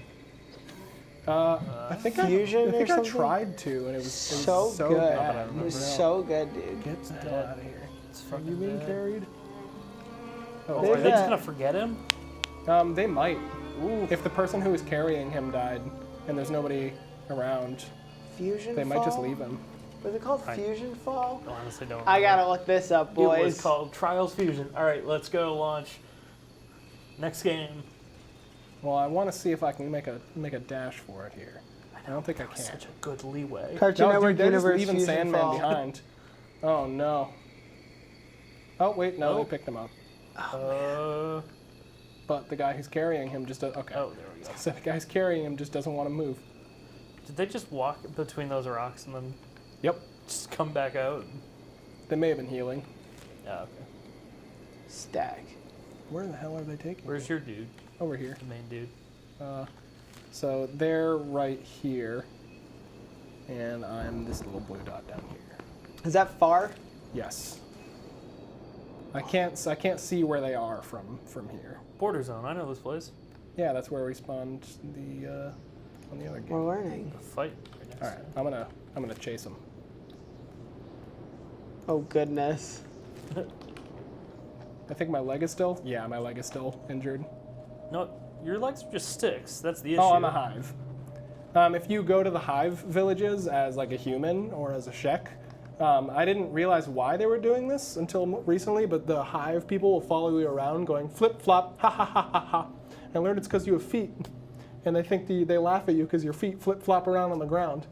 I think Fusion I think or I something? tried to, and it was So good. bad. It was so good, dude. Get the hell out of here. It's Are fucking you being dead. carried? Oh, They've are they just got- gonna forget him? They might. Ooh. If the person who was carrying him died, and there's nobody around, Fusion they Fall? might just leave him. Was it called Fusion Fall? I honestly don't. I remember. gotta look this up, It was boys. called Trials Fusion. All right, let's go launch. Next game. Well, I want to see if I can make a dash for it here. I don't think I can. Such a good leeway. Cartoon No, Network dude, they're just Universe leaving Fusion Sandman Fall. behind. Oh no. Oh wait, no, Oh. they picked him up. Uh, But the guy who's carrying him just okay. oh, there we go. So the guy who's carrying him just doesn't want to move. Did they just walk between those rocks and then Yep. just come back out? They may have been healing. Yeah, okay. Stack. Where the hell are they taking? Where's your dude, Over here. the main dude? So they're right here, and I'm this little blue dot down here. Is that far? Yes. I can't see where they are from here. Border Zone. I know this place. Yeah, that's where we spawned the on the other game. We're learning. The fight. Right next All right, I'm gonna chase them. Oh goodness. I think my leg is still. Yeah, my leg is still injured. No, your legs are just sticks. That's the issue. Oh, I'm a hive. If you go to the hive villages as like a human or as a Shek, I didn't realize why they were doing this until recently, but the hive people will follow you around going flip flop, ha ha ha ha ha. And I learned it's because you have feet, and they think they laugh at you because your feet flip flop around on the ground.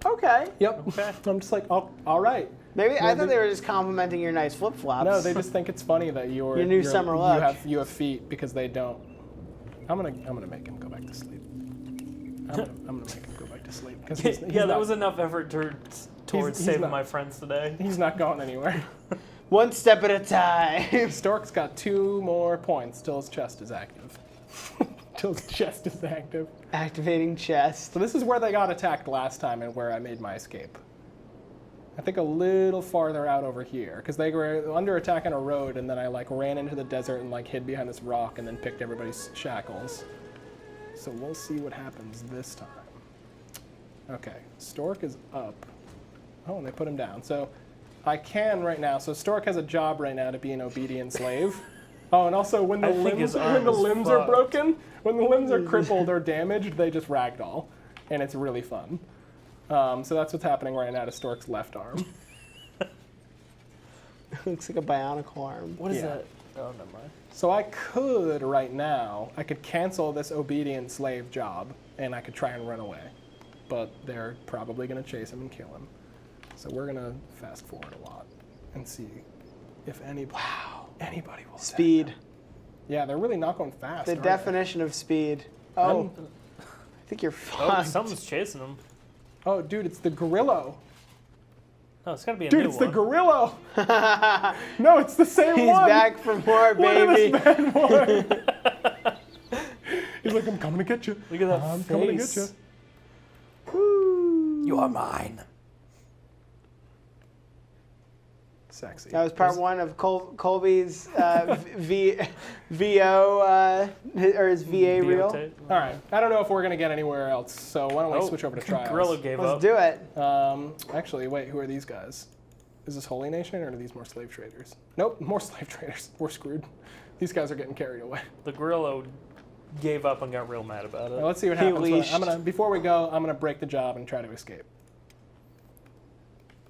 Okay. Yep. Okay. I'm just like, oh, all right. Maybe I Well, thought they were just complimenting your nice flip flops. No, they just think it's funny that Your new summer look. you have feet because they don't. I'm gonna make him go back to sleep. I'm gonna make him go back to sleep because he's yeah, that not, was enough effort towards he's saving not- my friends today. he's not going anywhere. One step at a time. Stork's got 2 more points till his chest is active. Till his chest is active. Activating chest. So this is where they got attacked last time and where I made my escape. I think a little farther out over here because they were under attack on a road, and then I like ran into the desert and like hid behind this rock and then picked everybody's shackles. So we'll see what happens this time. Okay, Stork is up. Oh, and they put him down. So I can right now. So Stork has a job right now to be an obedient slave. Oh, and also when the I think his arm is limbs are fucked. broken, when the limbs are crippled or damaged, they just ragdoll, and it's really fun. So that's what's happening right now to Stork's left arm. Looks like a bionicle arm. What is Yeah. that? Oh, never mind. So I could right now, I could cancel this obedient slave job, and I could try and run away, but they're probably gonna chase him and kill him. So we're gonna fast forward a lot and see if anybody will attack Speed. them. Yeah, they're really not going fast. The are they? definition of speed. Oh, I think you're Oh, fucked. someone's chasing him. Oh, dude, it's the Gorillo. Oh, it's gotta be a Dude, new it's one. the Gorillo. No, it's the same He's one. back for more, Look at baby. this bad boy. He's like, I'm coming to get you. Look at that I'm coming to get face. you. Woo. You are mine. Sexy. That was part one of Colby's VO or his VA reel. Videotape. All right. I don't know if we're gonna get anywhere else, so why don't we Oh, switch over to trials? Gorilla gave Let's up. do it. Actually, wait. Who are these guys? Is this Holy Nation or are these more slave traders? Nope, more slave traders. We're screwed. These guys are getting carried away. The gorilla gave up and got real mad about it. Well, let's see what He happens. leashed. Before we go, I'm gonna break the job and try to escape.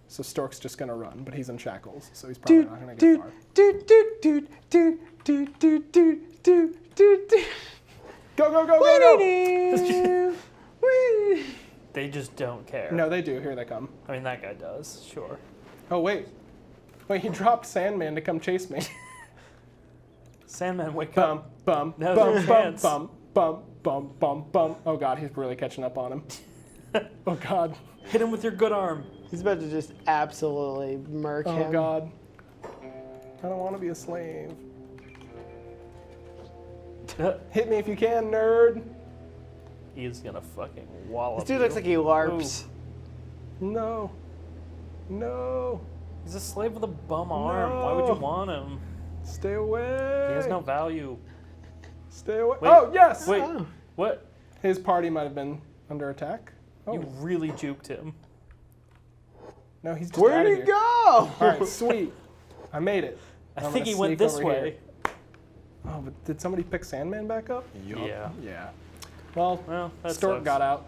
So Stork's just gonna run, but he's in shackles, so he's probably not gonna get far. Go, go, go, go, go! They just don't care. No, they do. Here they come. I mean, that guy does, sure. Oh, wait. Wait, he dropped Sandman to come chase me. Sandman, wake up. Bum, bum, Now's bum, your bum, chance. bum, bum, bum, bum, bum. Oh, God, he's really catching up on him. Oh, God. Hit him with your good arm. He's about to just absolutely murk Oh, him. God. I don't want to be a slave. Hit me if you can, nerd. He is gonna fucking wallop This dude you. looks like he LARPs. No. No. He's a slave with a bum arm. Why would you want him? Stay away. He has no value. Stay away. Wait, Oh, yes. Wait, Oh. what? His party might have been under attack. Oh, You really juked him. no, he's just Where'd outta he here. go? All right, sweet. I made it. I I'm think gonna he went sneak this over way. here. Oh, but did somebody pick Sandman back up? Yeah. Yeah. Well, Well, that Stork sucks. got out.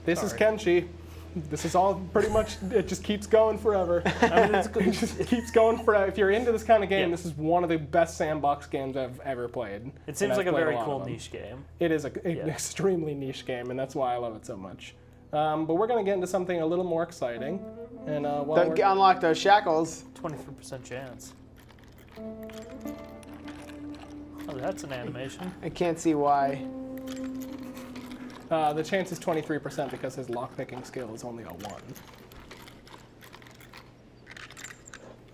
This is Sorry. Kenshi. This is all pretty much, it just keeps going forever. I mean, it's It just keeps going forever. If you're into this kind of game, Yeah. this is one of the best sandbox games I've ever played. It seems And like I've a played very lot cool of them. niche game. It is an Yeah. extremely niche game, and that's why I love it so much. But we're going to get into something a little more exciting. And while we're, Unlock those shackles. 23% chance. Oh, that's an animation. I can't see why. the chance is 23% because his lockpicking skill is only a 1.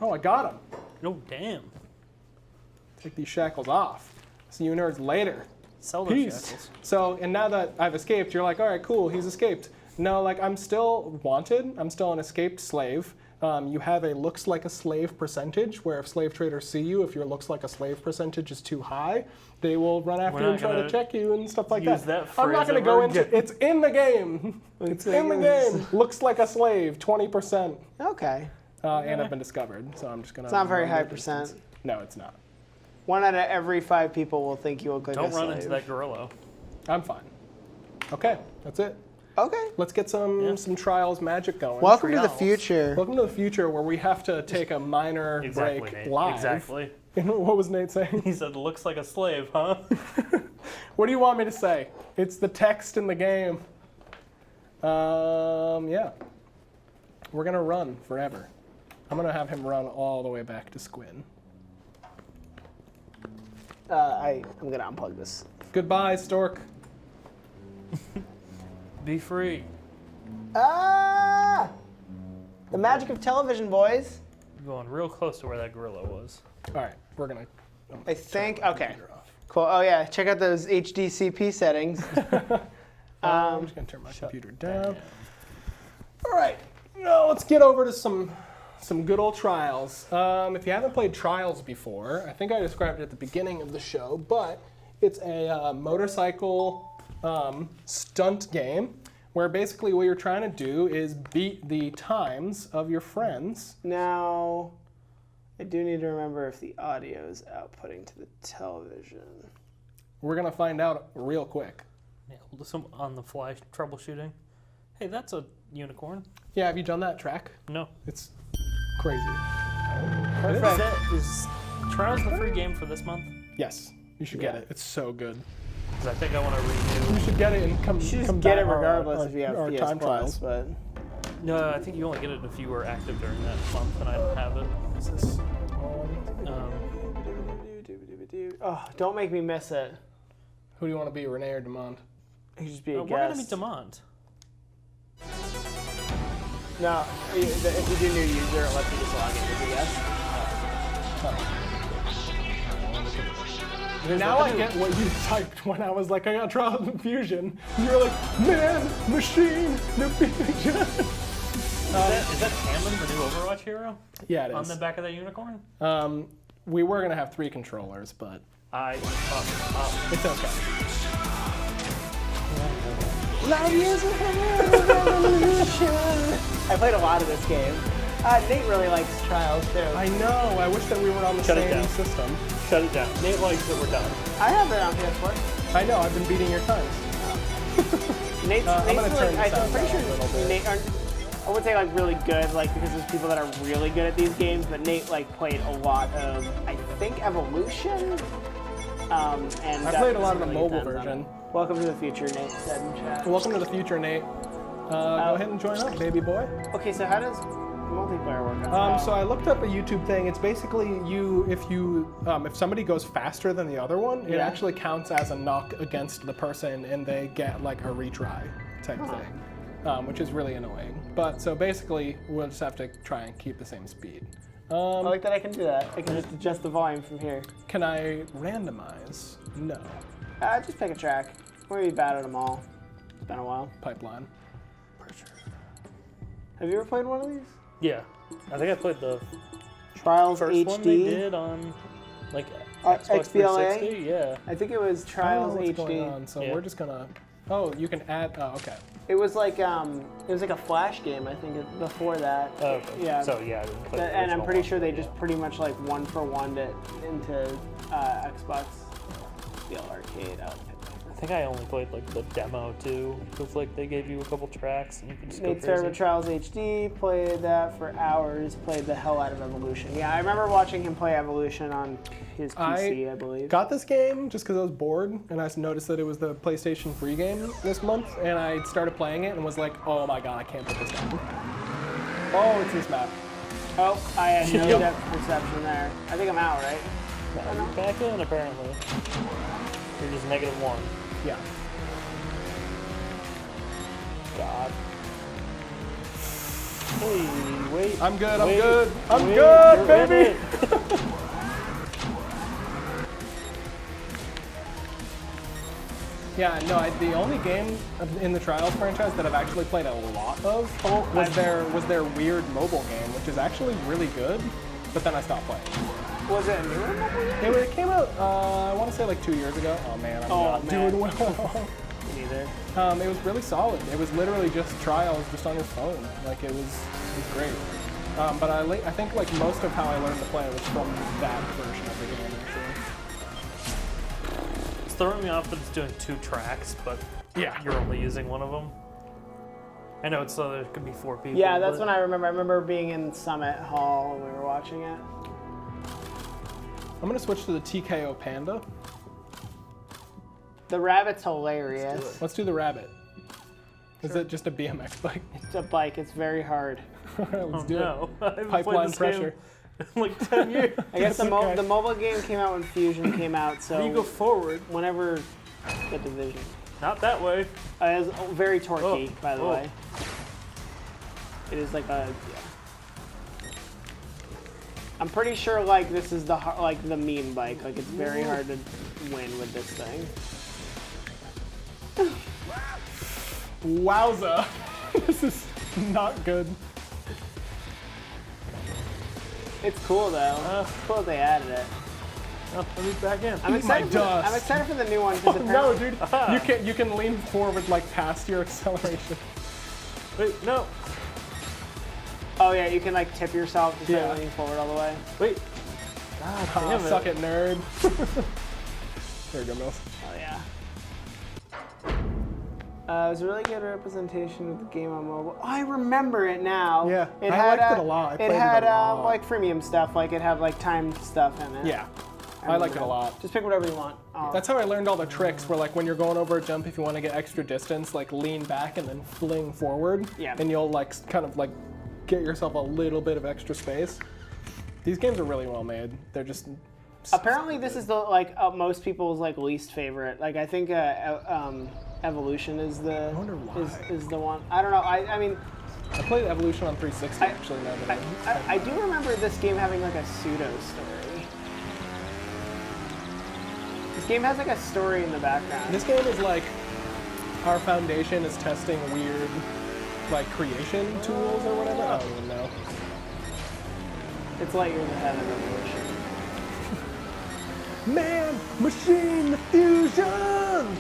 Oh, I got him. No, damn. Take these shackles off. See you nerds later. Sell those Peace. shackles. So, and now that I've escaped, you're like, all right, cool, he's escaped. No, like, I'm still wanted. I'm still an escaped slave. You have a looks like a slave percentage, where if slave traders see you, if your looks like a slave percentage is too high, they will run after We're you not and try to gonna check you and stuff like use that. that I'm not phrase going to go ever into again. it's in the game. It's in the game. Looks like a slave, 20%. Okay. And I've been discovered, so I'm just going to. It's not very high percent. No, it's not. 1 out of every 5 people will think you look like Don't a run slave. into that gorilla. I'm fine. Okay, that's it. Okay. Let's get some Trials magic going. Welcome to the Trials. future. Welcome to the future where we have to take a minor Exactly, break Nate. live. Exactly. What was Nate saying? He said, looks like a slave, huh? What do you want me to say? It's the text in the game. Yeah. We're gonna run forever. I'm gonna have him run all the way back to Squin. I'm going to unplug this. Goodbye, Stork. Be free. Ah! The magic of television, boys. You're going real close to where that gorilla was. All right, we're gonna. I think, turn my okay. computer off. Cool. Oh, yeah. Check out those HDCP settings. I'm just gonna turn my computer down. All right, now let's get over to some good old Trials. If you haven't played Trials before, I think I described it at the beginning of the show, but it's a motorcycle stunt game where basically what you're trying to do is beat the times of your friends. Now, I do need to remember if the audio is outputting to the television. We're gonna find out real quick. Yeah, we'll do some on-the-fly troubleshooting. Hey, that's a unicorn. Yeah, have you done that track? No. It's crazy. Is Trials the free game for this month? Yes, you should get Yeah. it. It's so good. Because I think I want to renew. You should get it and come. You should just come get it back regardless our- if you have our PS time Plus, trials. but... No, I think you only get it if you were active during that month, and I don't have it. Is this Oh, don't make me miss it. who do you want to be, Renee or Demond? I could just be a We're going to guest. meet Demont. No, if you do new user, it lets you just log in as a guest. Now I get what you typed when I was like, I got Trials of Fusion. You're like, man, machine, Nvidia. Is that Hammond, the new Overwatch hero? Yeah, it On is. the back of that unicorn? We were gonna have 3 controllers, but it's okay. I played a lot of this game. Nate really likes Trials too. I know. I wish that we were on the Shut it same down. system. Shut it down. Nate likes it, we're done. I have it on PS4. I know. I've been beating your times. Nate's I'm gonna really, turn this I'm pretty down a little sure bit. Nate, I would say like really good, like because there's people that are really good at these games, but Nate like played a lot of, I think, Evolution. And I played a lot of the really mobile depends on version. it. Welcome to the future, Nate said in chat. Welcome to the future, Nate. Go ahead and join up, baby boy. Okay, so how does multiplayer work on So I looked up a YouTube thing. It's basically if somebody goes faster than the other one, it Yeah. actually counts as a knock against the person, and they get like a retry type thing, which is really annoying. But so basically, we'll just have to try and keep the same speed. I like that I can do that. I can just adjust the volume from here. Can I randomize? No. Just pick a track. We'll be bad at them all. It's been a while. Pipeline. Have you ever played one of these? Yeah. I think I played the Trials first HD. one they did on, like, Xbox XBLA? 360. Yeah. I think it was I Trials don't know what's going HD. on, so Yeah. we're just gonna. Oh, you can add. Oh, okay. It was like a Flash game. I think before that. Oh, okay. Yeah. So yeah, I didn't play the And I'm original pretty one, sure they but just pretty much like one for one it into Xbox Arcade. I think I only played like the demo too, because like they gave you a couple tracks and you could just go Nate started with crazy. Trials HD, played that for hours, played the hell out of Evolution. Yeah, I remember watching him play Evolution on his PC, I believe. Got this game just because I was bored, and I noticed that it was the PlayStation free game this month, and I started playing it and was like, oh my god, I can't put this down. Oh, it's this map. Oh, I had no depth perception there. I think I'm out, right? No, you're back in apparently. You're just -1. Yeah. God. Hey, wait. I'm good, I'm wait, good. I'm wait, good, you're baby! in it. Yeah, no, the only game in the Trials franchise that I've actually played a lot of was their weird mobile game, which is actually really good, but then I stopped playing. Was it a newer mobile game? It came out, I want to say like 2 years ago. Oh man, I'm not doing well. Me neither. It was really solid. It was literally just Trials, just on your phone. Like it was great. But I think like most of how I learned to play was from that version of the game. Actually. It's throwing me off that it's doing 2 tracks, but Yeah. you're only using one of them. I know it's so there could be 4 people. Yeah, that's but when I remember being in Summit Hall when we were watching it. I'm gonna switch to the TKO Panda. The rabbit's hilarious. Let's do the rabbit. Is it just a BMX bike? It's a bike. It's very hard. Let's do no. I haven't Pipeline played this pressure. game in like 10 years. I guess the okay. mobile game came out when Fusion came out, so You go forward. whenever the Division. Not that way. It's very torquey, Oh, by the oh. way. It is like a. Yeah. I'm pretty sure like this is the meme bike. Like it's very hard to win with this thing. Wowza. This is not good. It's cool though. It's cool that they added it. Oh, let me back in. I'm Eat my excited. dust. I'm excited for the new one Oh because no, dude! You can lean forward like past your acceleration. Wait, no. Oh yeah, you can like tip yourself instead Yeah. of leaning forward all the way. Wait. God Ah, damn it. suck it, nerd. There you go, Mills. Oh yeah. It was a really good representation of the game on mobile. Oh, I remember it now. Yeah, it I had, liked it a lot. I played it it had a lot. like freemium stuff. Like it had like timed stuff in it. Yeah, I like it a lot. Just pick whatever you want. Oh. That's how I learned all the tricks. Where like when you're going over a jump, if you want to get extra distance, like lean back and then fling forward. Yeah. And you'll like kind of like get yourself a little bit of extra space. These games are really well made. They're just. Apparently, this is the most people's like least favorite. Like I think Evolution is the wonder why. is the one. I don't know. I mean, I played Evolution on 360 actually. Now that I do remember this game having like a pseudo story. This game has like a story in the background. This game is like our foundation is testing weird like creation tools or whatever. I don't even know. It's light years ahead of Evolution. Man, machine, fusion.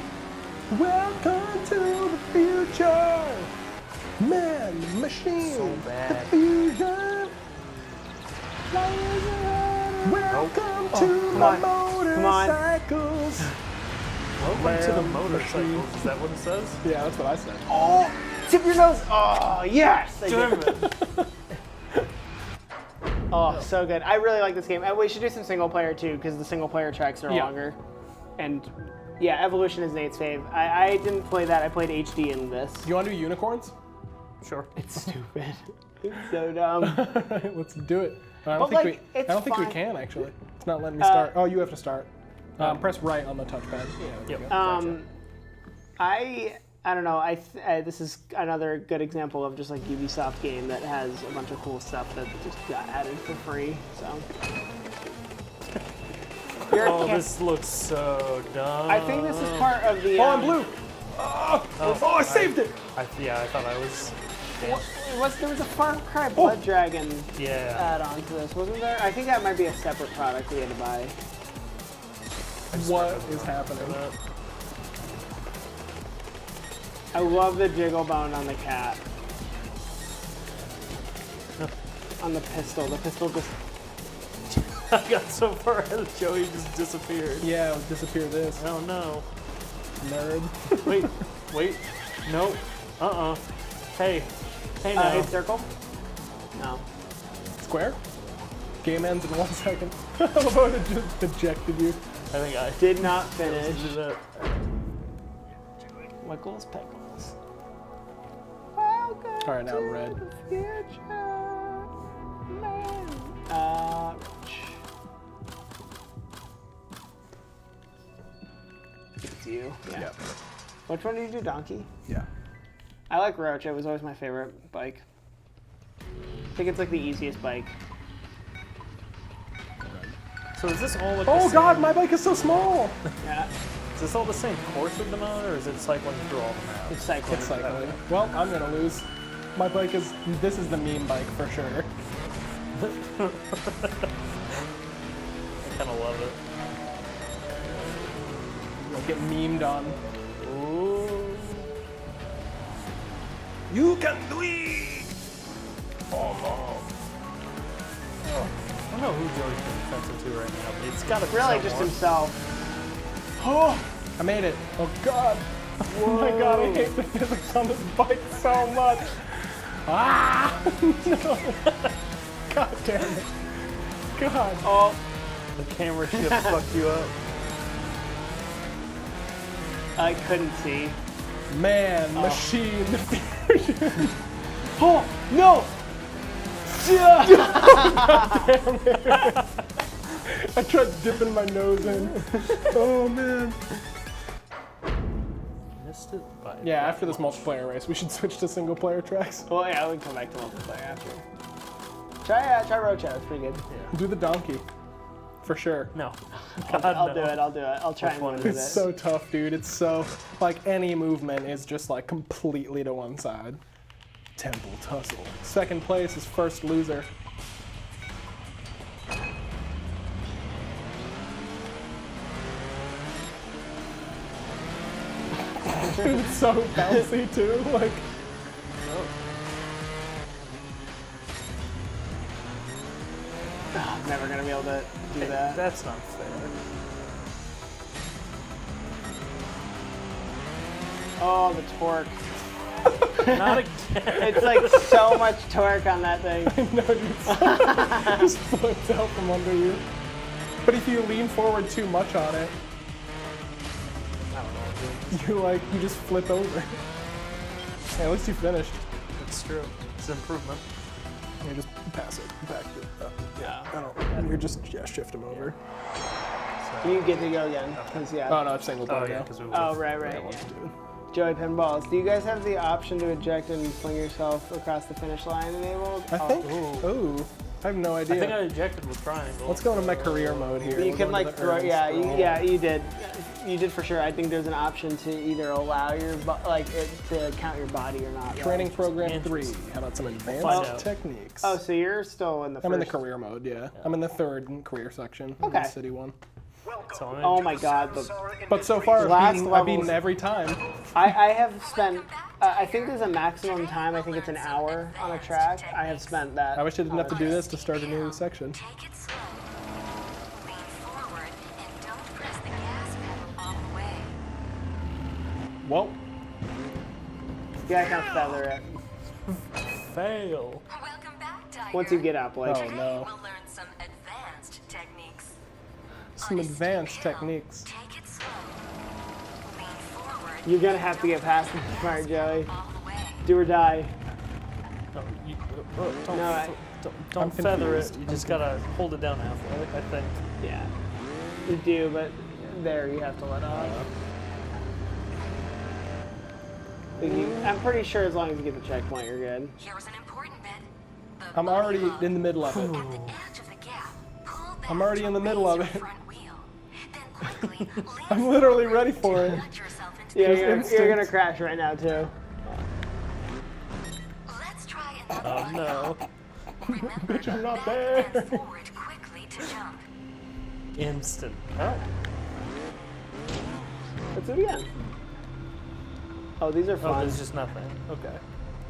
Welcome to the future. Man, machine, So the bad. fusion. Welcome to Come the on. Come on. motorcycles. Welcome to the Man, motorcycles. Is that what it says? Yeah, that's what I said. Oh, tip your nose. Oh, yes. I did. Damn it. Oh, so good. I really like this game. We should do some single player too, because the single player tracks are Yeah. longer. And yeah, Evolution is Nate's fave. I didn't play that. I played HD in this. You want to do unicorns? Sure. It's stupid. It's so dumb. Let's do it. I But, don't think like, I it's don't think we fine. can actually. It's not letting me start. Oh, you have to start. Press right on the touchpad. Yeah. there Yep. you go. Gotcha. I don't know. This is another good example of just like Ubisoft game that has a bunch of cool stuff that just got added for free. So. Oh, this looks so dumb. I think this is part of the. Oh, I'm blue. Oh, I saved it. I thought I was. There was a Far Cry Blood Dragon Yeah. add-on to this, wasn't there? I think that might be a separate product we had to buy. What is happening? I love the jiggle bone on the cat. On the pistol. The pistol just... I got so far ahead of Joey just disappeared. Yeah, it'll disappear this. Oh no. Nerd. Wait. No. Hey now. hit circle? No. Square? Game ends in 1 second. I love how it just ejected you. I think I Did not finish. did that. Wiggles, pickles. Alright, now I'm red. It's you. Yeah. Yep. Which one did you do, Donkey? Yeah. I like Roach. It was always my favorite bike. I think it's like the easiest bike. So is this all like Oh the same, god, my bike is so small! Yeah. Is this all the same course with the mode, or is it cycling through all the maps? It's cycling. It's cycling. Well, I'm gonna lose. My bike is. This is the meme bike for sure. I kind of love it. You'll get memed on. Ooh. You can do it! Oh, I don't know who Joey's being offensive to right now, but it's got to be Really, someone. just himself. Oh! I made it. Oh god. Oh my god, I hate the physics on this bike so much. Ah! No. God damn it. God. Oh, the camera shift fucked you up. I couldn't see. Man, machine diffusion. Oh, no! God damn it. I tried dipping my nose in. Oh man. Missed it by Yeah, after this multiplayer race, we should switch to single player tracks. Well, yeah, we can come back to multiplayer after. Try Rocha. It's pretty good. Do the donkey. For sure. No. I'll do it. I'll try and win with it. It's so tough, dude. It's so, like, any movement is just, like, completely to one side. Temple Tussle. Second place is first loser. Dude, it's so bouncy, too. Like, I'm never gonna be able to do that. That's not fair. Oh, the torque. Not again. It's like so much torque on that thing. no, dude, it just flips out from under you. But if you lean forward too much on it, I don't know. you just flip over. Hey, at least you finished. It's true. It's an improvement. You just pass it back to Yeah. I don't. You're just shift them over. You get to go again. 'Cause, yeah. Oh no, it's single player Oh yeah, now. because we Oh, right. Yeah, Yeah. let's do it. Joey Pinballs, do you guys have the option to eject and fling yourself across the finish line enabled? I think. Ooh. Ooh, I have no I idea. think I ejected with triangle. Let's go into my career mode here. You We'll can go like into the throw, earns. yeah, you did. You did for sure. I think there's an option to either allow your to count your body or not. Training program Interesting. 3. How about some find advanced out. techniques? Oh, so you're still in the I'm in the first. career mode. Yeah, I'm in the third career section. I'm in Okay. the city one. So I'm Oh my God, But so far, Last I've levels- beaten every time. I have spent. I think there's a maximum time. I think it's an hour on a track. I have spent that. I wish I didn't have to do this to start a new section. Take it slow. Lean forward and don't press the gas pedal all the way. Well, Yeah, I can feather it fail. Welcome back, Tiger. once you get up. Like, oh no. We'll learn some advanced techniques. Some On a steep advanced hill, techniques. Take it slow. Lean forward. you're gonna have to get past the smart Joey. all the way. Do or die. No, don't No, I- don't I'm feather it. confused. You just gotta hold it down halfway, I think. Yeah, you do, but there you have to let off. I'm pretty sure as long as you get the checkpoint, you're good. Here's an important bit. The I'm bunny already hop. in the middle of it. At the edge of the gap, pull back I'm already to in the middle of raise it. your front wheel. Then quickly lean I'm literally forward ready to for it. nudge yourself into Yeah, the you're instant. gonna crash right now too. Let's try another Oh bunny no. hop. Remember, Bitch, I'm not back there. and forward quickly to jump. Instant. Oh. Let's do it again. Oh, these are Oh, fun. there's just nothing. Okay.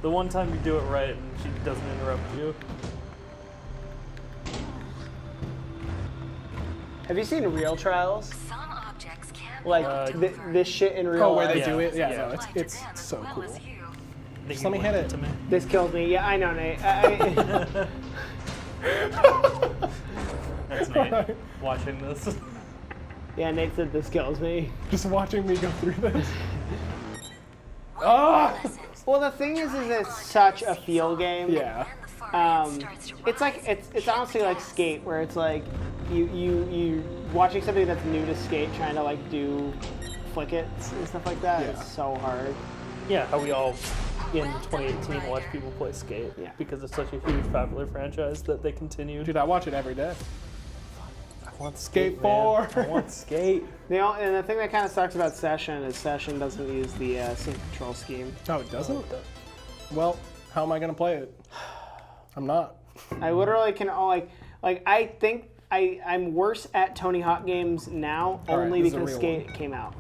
The one time you do it right and she doesn't interrupt you. Have you seen Real Trials? Some objects can Like this shit in real Oh, where life. they Yeah. do it? Yeah, Yeah. no, it's so cool. They Just can let me link hit it. to me. This kills me. Yeah, I know, Nate. That's Nate watching this. Yeah, Nate said this kills me. Just watching me go through this. Ah! Well, the thing is it's such a feel game. Yeah. It's like it's honestly like Skate, where it's like you watching somebody that's new to Skate trying to like do flick it and stuff like that. Yeah. It's so hard. Yeah, how we all in 2018 watch people play Skate Yeah. because it's such a huge popular franchise that they continued. Dude, I watch it every day. I want Skate man. 4. I want Skate. And the thing that kind of sucks about Session is Session doesn't use the sync control scheme. Oh, it doesn't? Well, how am I gonna play it? I'm not. I literally can I think I'm worse at Tony Hawk games now All right, only this is a because real Skate came out.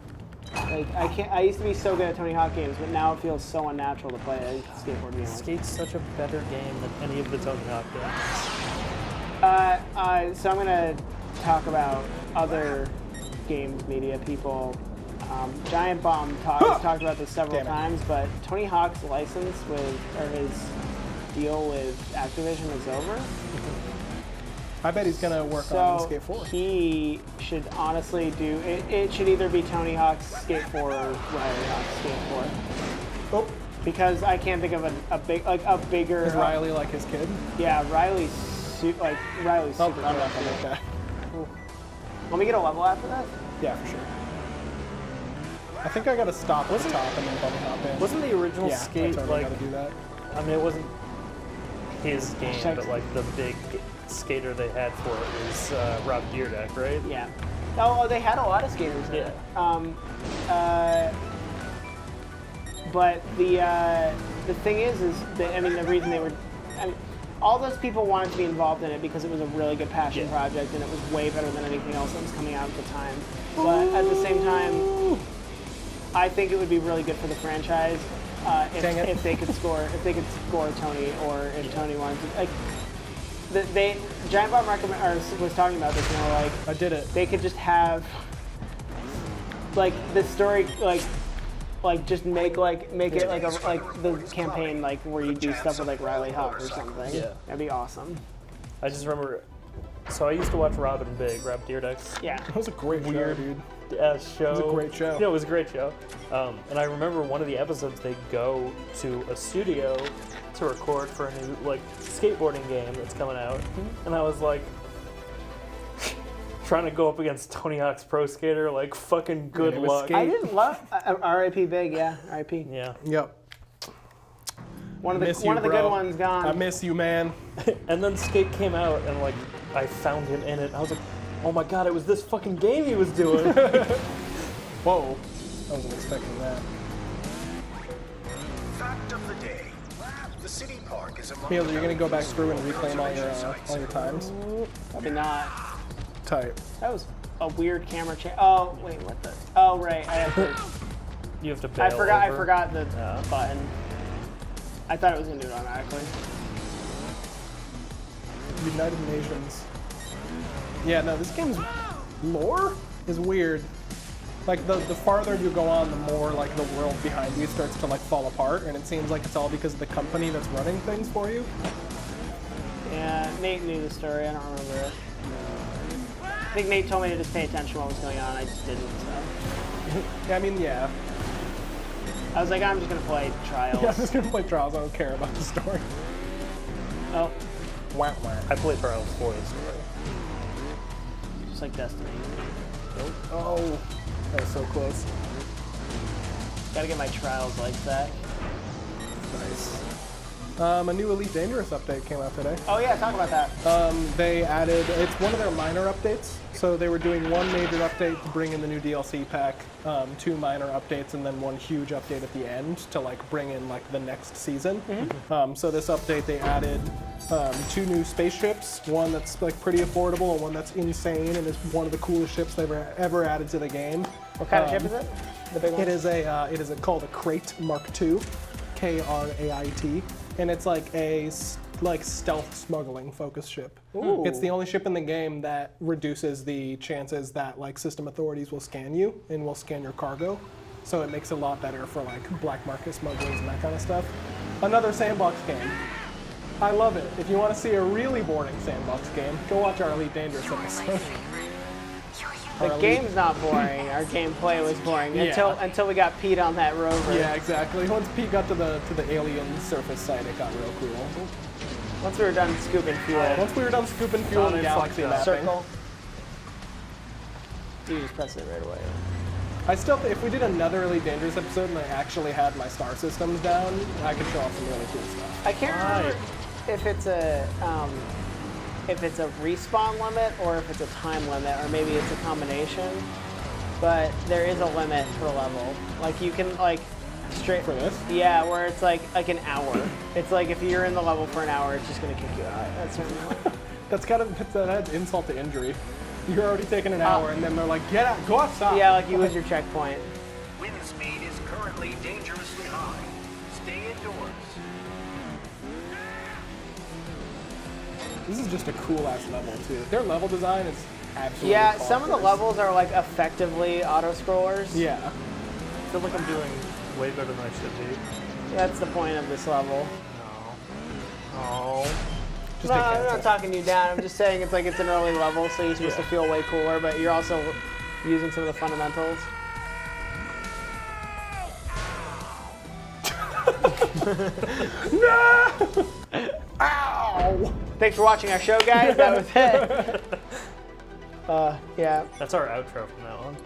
Like I used to be so good at Tony Hawk games, but now it feels so unnatural to play a skateboard game. Skate's such a better game than any of the Tony Hawk games. So I'm gonna talk about other games media people. Giant Bomb has talked about this several Damn it. times, but Tony Hawk's license his deal with Activision is over. I bet he's gonna work on So Skate 4. he should honestly do it. It should either be Tony Hawk's Skate 4 or Riley Hawk's Skate 4. Oh, Because I can't think of a bigger. is Riley like his kid? Yeah, Riley's Riley's Oh, super I'm not cool. gonna make that. Let me get a level after this. Yeah, for sure. I think I gotta stop at the top and then bunny hop in. Wasn't the original Yeah, Skate I totally like? gotta do that. I mean, it wasn't his game, Check. but like the big skater they had for it was Rob Dyrdek, right? Yeah. Oh, they had a lot of skaters in it. But the thing is that, I mean, the reason they were, all those people wanted to be involved in it because it was a really good passion Yeah. project and it was way better than anything else that was coming out at the time. But at the same time, I think it would be really good for the franchise Dang it. if they could score Tony, or if Tony wanted to like. Giant Bomb was talking about this, and they were like, I did it. they could just have like the story just make it like the campaign like where you do stuff with like Riley Hawk or something. Yeah. That'd be awesome. I just remember. So I used to watch Rob Dyrdek's Yeah. That was a great Weird. show, dude. show. It was a great show. Yeah, it was a great show. And I remember one of the episodes they go to a studio to record for a new like skateboarding game that's coming out, and I was like trying to go up against Tony Hawk's Pro Skater, like fucking good it was luck. Skate. I didn't love R.I.P. Big, yeah, R.I.P. Yeah, Yep. One of the Miss you, good bro. ones gone. I miss you, man. and then Skate came out, and like I found him in it. And I was like, oh my god, it was this fucking game he was doing. Whoa. I wasn't expecting that. Fact of the day. The city park is among Neil, you're gonna go back through and reclaim all your times? Probably not. Tight. That was a weird camera change. Oh wait, what the? Oh right, I have to. You have to bail I over. forgot the Yeah. button. I thought it was gonna do it automatically. United Nations. Yeah, no, this game's lore is weird. Like the farther you go on, the more like the world behind you starts to like fall apart, and it seems like it's all because of the company that's running things for you. Yeah, Nate knew the story. I don't remember it. I think Nate told me to just pay attention to what was going on. I just didn't. So Yeah, I mean, yeah. I was like, I'm just gonna play Trials. Yeah, I'm just gonna play Trials. I don't care about the story. Oh, Wah, wah. I played Trials for the story. just like Destiny. Oh, that was so close. Gotta get my Trials likes back. Nice. A new Elite Dangerous update came out today. Oh yeah, talk about that. They added, it's one of their minor updates. So they were doing one major update to bring in the new DLC pack, 2 minor updates, and then one huge update at the end to like bring in like the next season. So this update they added 2 new spaceships, one that's like pretty affordable and one that's insane and is one of the coolest ships they've ever added to the game. What kind of ship is it? The big one? It is called a Crate Mark II, K-R-A-I-T, and it's like a stealth smuggling focused ship. Ooh. It's the only ship in the game that reduces the chances that like system authorities will scan you and will scan your cargo. So it makes it a lot better for like black market smugglers and that kind of stuff. Another sandbox game. I love it. If you want to see a really boring sandbox game, go watch our Elite Dangerous episode. The game's not boring. Our gameplay was boring Yeah. until we got Pete on that rover. Yeah, exactly. Once Pete got to the alien surface site, it got real cool. Once we were done scooping fuel. Once we were done scooping fuel in Done and galaxy fucked up. mapping, Circle. You just press it right away. I still think if we did another Elite Dangerous episode and I actually had my star systems down, I could show off some really cool stuff. I can't remember if it's a respawn limit or if it's a time limit or maybe it's a combination. But there is a limit per level. Like you can like straight For this? Yeah, where it's like an hour. It's like if you're in the level for an hour, it's just gonna kick you out. That's That's kind of that's insult to injury. You're already taking an hour, and then they're like, "Get out, go outside." yeah, like you lose your checkpoint. Wind speed is currently dangerously high. Stay indoors. This is just a cool ass level too. Their level design is absolutely. Yeah, some of the bonkers. levels are like effectively auto scrollers. Yeah. I feel like I'm doing way better than I should be. That's the point of this level. No. Just No, hit I'm cancel. not talking you down. I'm just saying it's like it's an early level, so you're supposed to feel way cooler, but you're also using some of the fundamentals. No! Ow! Thanks for watching our show, guys. That was it. Yeah. That's our outro from now on.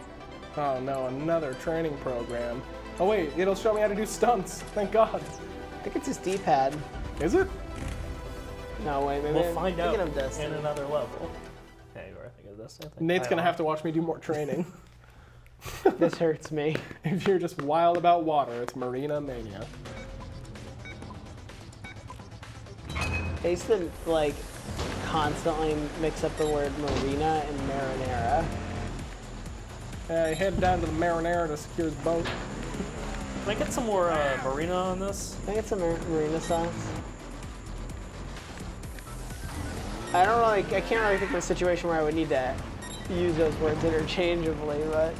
Oh no, another training program. Oh wait, it'll show me how to do stunts. Thank God. I think it's this D-pad. Is it? No, wait, maybe We'll I'm find thinking out of this. in another level. Yeah, you are thinking of this. I think. Nate's I gonna don't have to watch me do more training. This hurts me. If you're just wild about water, it's Marina Mania. I used to, like, constantly mix up the word marina and marinara. He headed down to the Marinara to secure his boat. Can I get some more marina on this? I think it's a marina sauce. I don't really, I can't really think of a situation where I would need to use those words interchangeably, but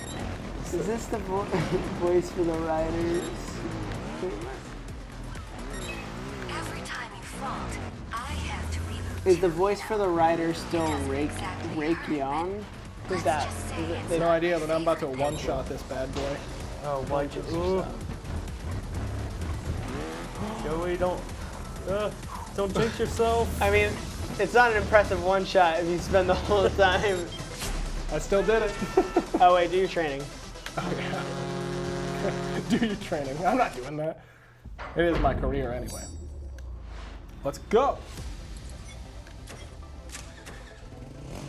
is this the voice for the riders? Every time you fault, I have to reboot Is you. the voice for the riders still Rake Young? Who's that? Is it, No idea, but I'm about to one-shot this bad boy. Oh, why Just Ooh. Joey, don't jinx yourself. I mean, it's not an impressive one shot if you spend the whole time. I still did it. Oh wait, do your training. Oh yeah. Do your training. I'm not doing that. It is my career anyway. Let's go.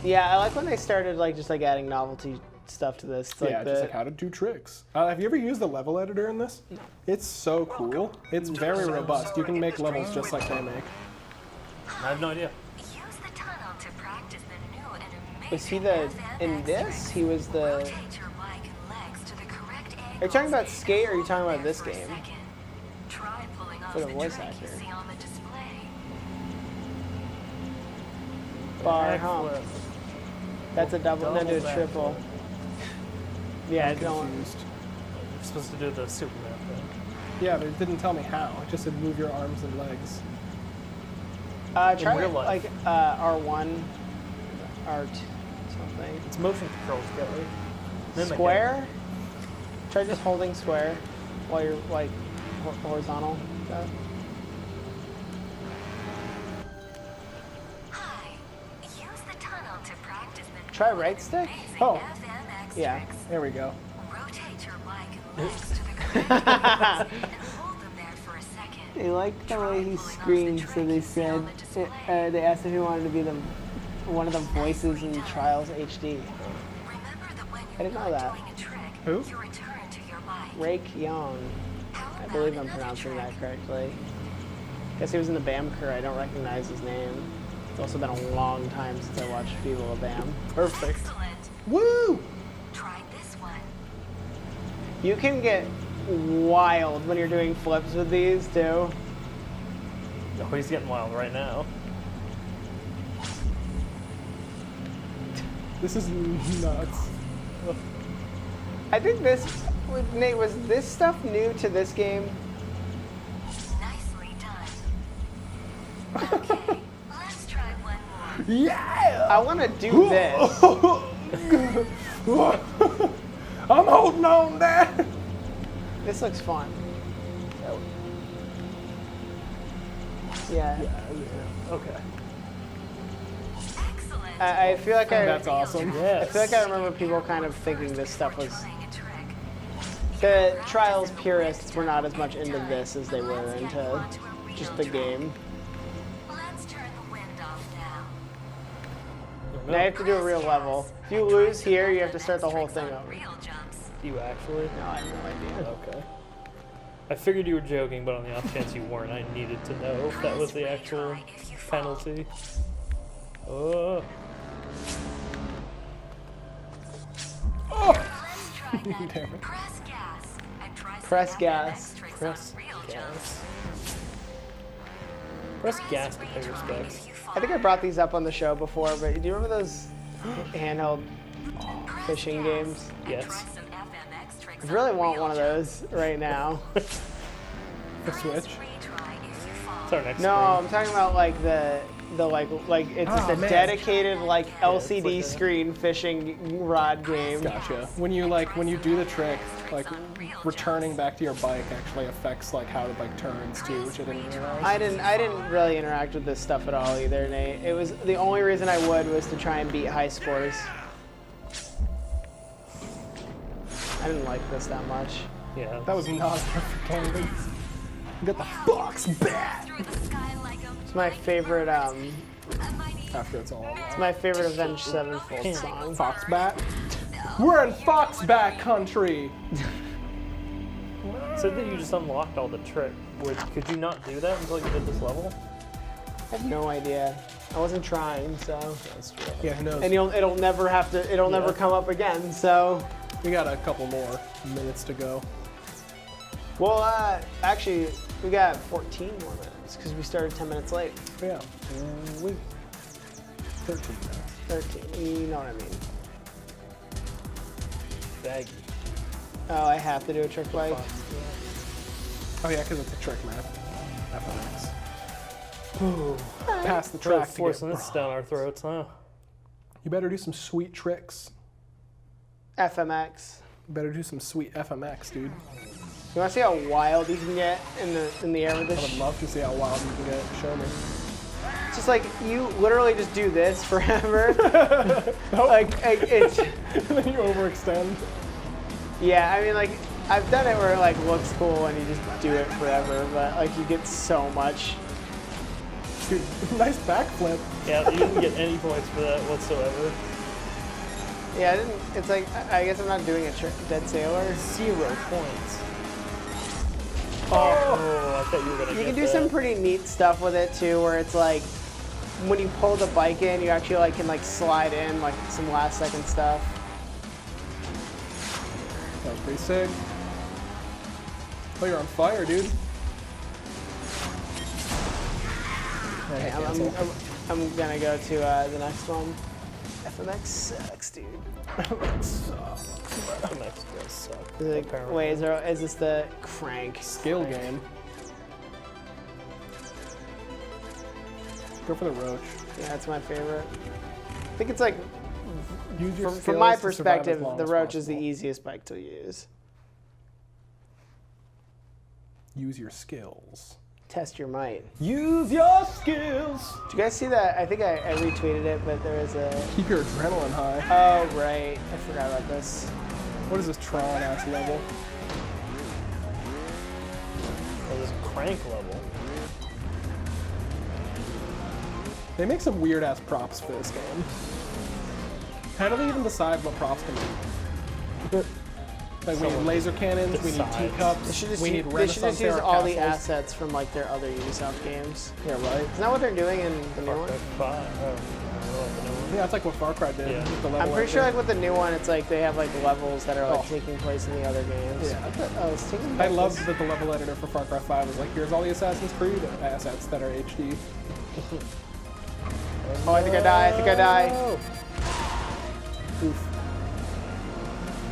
Yeah, I like when they started like just like adding novelty stuff to this. It's like Yeah, just like how to do tricks. Have you ever used the level editor in this? No. It's so cool. It's very robust. You can make levels just like they make. I have no idea. Use the tunnel to practice the new and amazing Was he the in FMX this? tricks. He was the. Rotate your bike and legs to the correct Are you talking about Skate or are you talking about this for a game? second. Try pulling off For the the voice trick you actor. see on the display. Bar hump. Backflip. That's a double. No, do a Double triple. Yeah, I'm don't. confused. You're supposed to do the Superman thing. Yeah, but it didn't tell me how. It just said move your arms and legs. Try real life. like R1, R2, something. It's motion controls, Kelly. Mimic it. Square. Try just holding square while you're like horizontal. Hi. Use the tunnel to practice the Try new right and stick? amazing Oh. FMX Yeah. tricks. There we go. Rotate your bike and legs to the correct position and hold them there for a second. They liked the way he screamed, so they said they asked if he wanted to be one of the voices in Trials HD. I didn't know that. Who? Rake Young. I believe I'm pronouncing that correctly. Guess he was in the BAM crew. I don't recognize his name. It's also been a long time since I watched People of BAM. Perfect. Excellent. Woo! Try this one. You can get wild when you're doing flips with these too. Oh, he's getting wild right now. This is nuts. I think Nate, was this stuff new to this game? Nicely done. Okay, let's try one more. Yeah! I want to do this. I'm holding on there. This looks fun. Yeah. Okay. Excellent. I feel like That's awesome. I feel like I remember people kind of thinking this stuff was. Playing a trick. The Trials purists were not as much into this as they were into just the game. Let's turn the wind off now. Now you have to do a real level. If you lose here, you have to start the whole thing over. Real jumps. Do you actually? No, I have no idea. Okay. I figured you were joking, but on the off chance you weren't, I needed to know if that was the actual penalty. Oh. Let's try that. Damn it. Press gas. And try some Press FMX gas. tricks on Press real jumps. gas. Press gas to pay respects. I think I brought these up on the show before, but do you remember those handheld fishing games? Yes. I really want one of those right now. The Switch. It's our next No, screen. I'm talking about like the like it's just Oh, a man. dedicated like LCD like a- screen fishing rod game. Gotcha. When you do the trick, like returning back to your bike actually affects like how the bike turns too, which I didn't realize. I didn't really interact with this stuff at all either, Nate. It was the only reason I would was to try and beat high scores. I didn't like this that much. Yeah. That was not a perfect game. You got the box bat It's my favorite after it's all it's my favorite Avenged Sevenfold song. Fox bat. We're in Fox bat country. Said that you just unlocked all the trick. Could you not do that until you did this level? I have no idea. I wasn't trying, so. That's true. Yeah, who knows? And it'll never have to. It'll never come up again. So. We got a couple more minutes to go. Well, actually, we got 14 more minutes because we started 10 minutes late. Yeah. We 13 minutes. 13. You know what I mean. Baggy. Oh, I have to do a trick bike. Oh yeah, because it's a trick map. FMX. Ooh. Pass the Really track to get forcing this down our throats, huh? You better do some sweet tricks. FMX. You better do some sweet FMX, dude. You want to see how wild you can get in the air with I this? would love to see how wild you can get. Show me. It's just like you literally just do this forever. like it's. And then you overextend. Yeah, I mean like I've done it where it like looks cool and you just do it forever, but like you get so much. Dude, nice backflip. Yeah, you didn't get any points for that whatsoever. Yeah, I didn't. It's like I guess I'm not doing a Dead Sailor. 0 points. Oh, I thought you were gonna You get can do that. some pretty neat stuff with it too, where it's like when you pull the bike in, you actually like can like slide in like some last second stuff. That was pretty sick. Oh, you're on fire, dude. Okay, I'm gonna go to the next one. FMX sucks, dude. The next guys suck. apparently. Wait, is this the crank? Skill game. Go for the roach. Yeah, that's my favorite. I think it's like, Use your from my skills to survive as perspective, long the as roach is the possible. easiest bike to use. Use your skills. Test your might. Use your skills. Did you guys see that? I think I retweeted it, but there was a. Keep your adrenaline high. Oh right, I forgot about this. What is this Tron ass level? Oh, this crank level. They make some weird ass props for this game. How do they even decide what props to make? Like we need laser cannons, we need Decides. teacups, we need They should Renaissance just use era all the castles. assets from like their other Ubisoft games. Yeah, right. Isn't that what they're doing in the new Far one? Cry 5. Oh, I don't know the new one. Yeah, it's like what Far Cry did Yeah. with the level I'm pretty sure like editor. with the new one, it's like they have like levels that are like Oh. taking place in the other games. Yeah. Oh, it's taking I place. love that the level editor for Far Cry 5 was like, here's all the Assassin's Creed assets that are HD. Oh, I think I die. I think I die. Oh. Oof.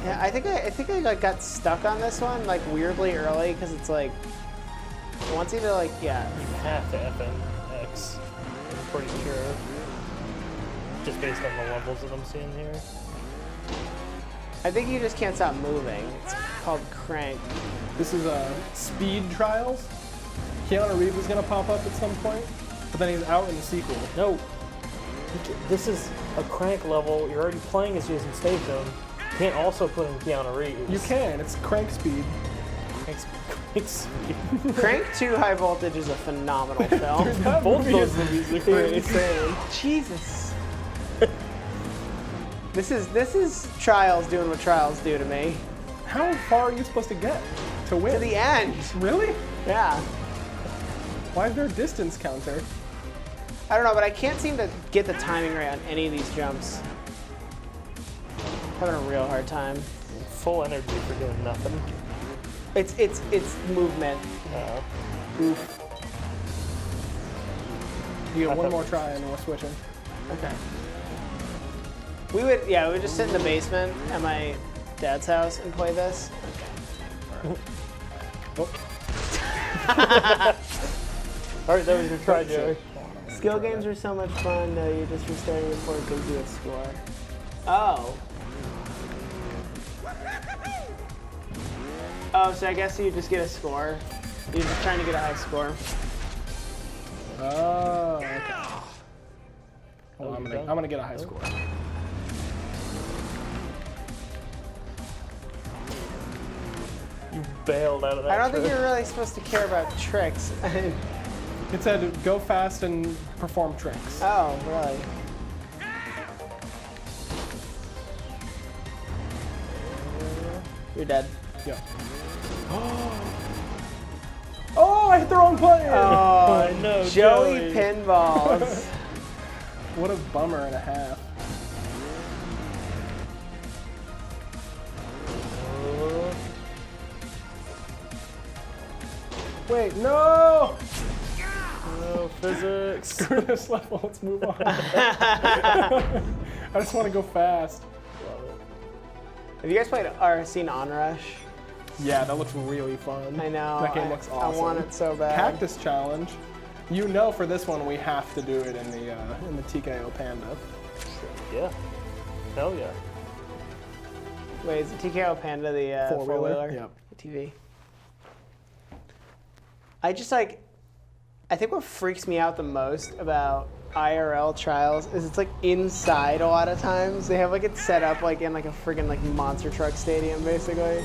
Yeah, I think I like got stuck on this one like weirdly early because it's like it wants you to like You have to FNX. I'm pretty sure. Just based on the levels that I'm seeing here. I think you just can't stop moving. It's called crank. This is Speed Trials. Keanu Reeves is going to pop up at some point, but then he's out in the sequel. No. This is a crank level. You're already playing as Jason Statham. You can't also put in Keanu Reeves. You can, it's Crank Speed. Crank speed. Crank 2 High Voltage is a phenomenal film. Both those movies are crazy. Insane. Jesus. This is Trials doing what Trials do to me. How far are you supposed to get to win? To the end. Really? Yeah. Why is there a distance counter? I don't know, but I can't seem to get the timing right on any of these jumps. Having a real hard time. Full energy for doing nothing. It's movement. Oof. You I get one thought- more try and then we're switching. Okay. We would just sit in the basement at my dad's house and play this. Oh. Alright, that was your try, Joey. Skill games are so much fun. No, you're just restarting before it gives you a score. Oh. Oh, so I guess you just get a score. You're just trying to get a high score. Oh, okay. Hold on, you're I'm done? gonna get a high score. You bailed out of that. I don't think trick. you're really supposed to care about tricks. It said go fast and perform tricks. Oh, really? You're dead. Yeah. Oh, I hit the wrong button! Oh, no, Joey Joey. Pinballs. What a bummer and a half. Wait, no! No physics. Screw this level, let's move on. I just want to go fast. Have you guys played or seen Onrush? Yeah, that looks really fun. I know. That game looks awesome. I want it so bad. Cactus Challenge. You know, for this one, we have to do it in the TKO Panda. Yeah. Hell yeah. Wait, is the TKO Panda the four-wheeler? Yep. TV. I just like, I think what freaks me out the most about IRL trials is it's like inside a lot of times. They have like it set up like in like a friggin' like monster truck stadium basically.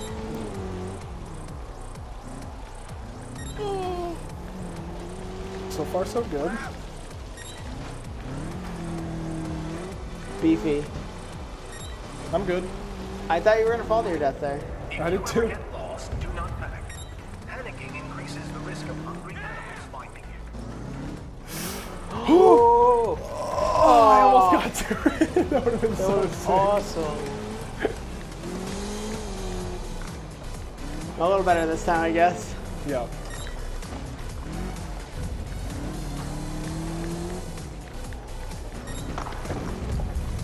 So far, so good. Beefy. I'm good. I thought you were gonna fall to your death there. I did too. Get lost, do not panic. Panicking increases the risk of hungry animals finding you. Oh, I almost got to it. That would have been That so was sick. awesome. A little better this time, I guess. Yeah.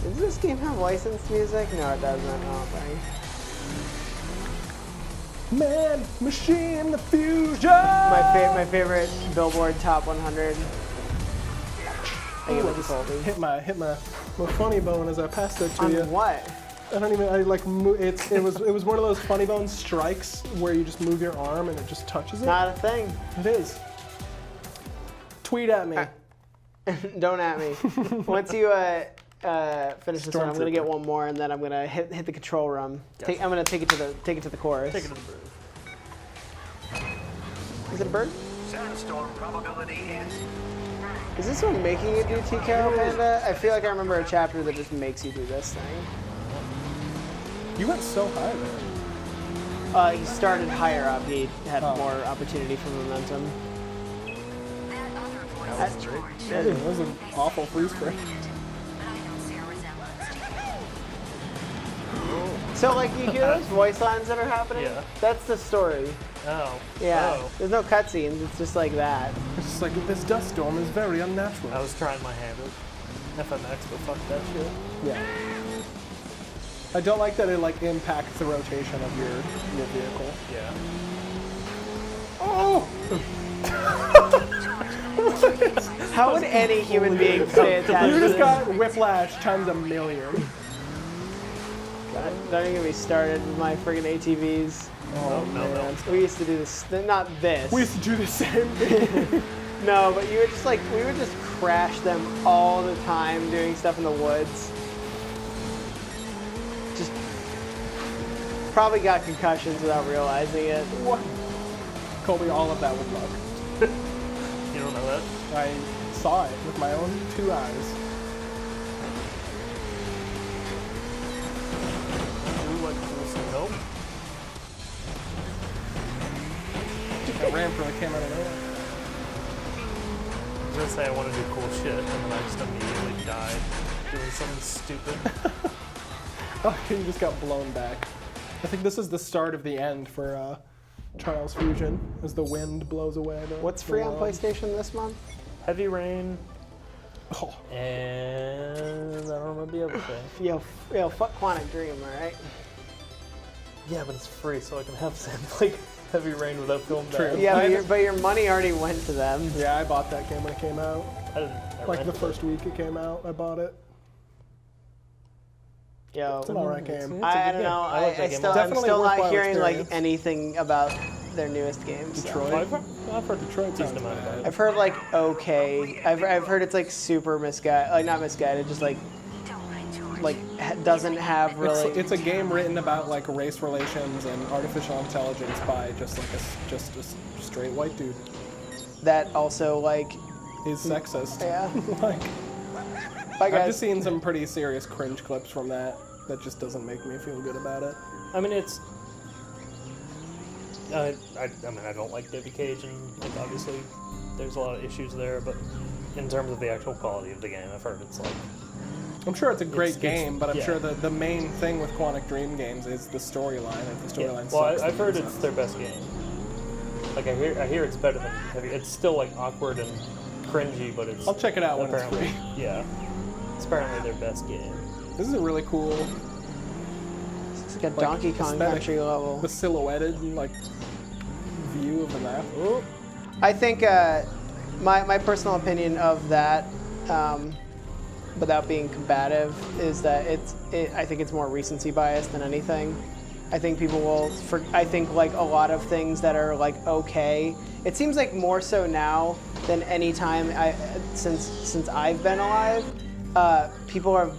Does this game have licensed music? No, it doesn't. I don't think. Man, machine, the fusion. My favorite Billboard Top 100. I give Ooh, I it to just Colby. hit my funny bone as I passed it to On you. what? I don't even. It was one of those funny bone strikes where you just move your arm and it just touches it. Not a thing. It is. Tweet at me. Don't at me. Once you finish this one, I'm gonna Stormtrooper. get one more, and then I'm gonna hit the control room. I'm gonna take it to the chorus. Take it to the groove. Is it a bird? Sandstorm probability is Is this one making you do TKO, Panda? I feel like I remember a chapter that just makes you do this thing. You went so high there. He started higher up. He had more opportunity for momentum. That other voice is George. That was an awful freeze frame. But I don't see a resemblance to you. So, like, you hear those voice lines that are happening? Yeah. That's the story. Oh. Yeah. Oh. There's no cutscenes. It's just like that. It's just like, this dust storm is very unnatural. I was trying my hand at FMX, but fuck that shit. Yeah. I don't like that it like impacts the rotation of your vehicle. Yeah. Oh! How would any human being pay attention? You just got whiplash times a million. God, don't even get me started with my friggin' ATVs. Oh, no, no. We used to do this, not this. We used to do the same thing. No, but you would just like, we would just crash them all the time doing stuff in the woods. Just probably got concussions without realizing it. What? Colby, all of that with luck. You don't know that? I saw it with my own 2 eyes. Ooh, like cool snow. That ramp really came out of nowhere. I was gonna say I want to do cool shit, and then I just immediately died doing something stupid. Oh, you just got blown back. I think this is the start of the end for Trials Fusion, as the wind blows away. What's free on PlayStation this month? Heavy Rain, Oh, and I don't remember the other thing. Yo, fuck Quantic Dream, alright? Yeah, but it's free, so I can have like Heavy Rain without feeling True. bad. Yeah, but your money already went to them. yeah, I bought that game when it came out. I didn't. I Like the rented first week it came out, I bought it. Yo, It's an alright game. I don't know. I like that I'm game. still Definitely not worthwhile hearing like experience. anything about their newest games. so. Detroit. I've heard Detroit sounds decent amount about bad. it. I've heard like okay. I've heard it's like super misguided, like not misguided, just like Don't mind George. doesn't have really. It's a game written about like race relations and artificial intelligence by just like a straight white dude. that also like Is sexist. yeah. Like, Bye I've guys. just seen some pretty serious cringe clips from that. That just doesn't make me feel good about it. I mean, it's. I mean, I don't like David Cage, and like, obviously there's a lot of issues there, but in terms of the actual quality of the game, I've heard it's like. I'm sure it's a great It's- game, but I'm yeah. sure the main thing with Quantic Dream games is the storyline. If the Yeah. storyline Well, sucks, I've the heard game it's sucks. their best game. Like I hear it's better than Heavy. It's still like awkward and cringy, but it's. I'll check it out when it's apparently, free. Yeah, it's apparently their best game. This is a really cool, It's like a Donkey Kong aesthetic. Country level. the silhouetted like view of the map. Oh, I think my personal opinion of that, without being combative, is that I think it's more recency bias than anything. I think people will. I think like a lot of things that are like okay. It seems like more so now than any time since I've been alive. People have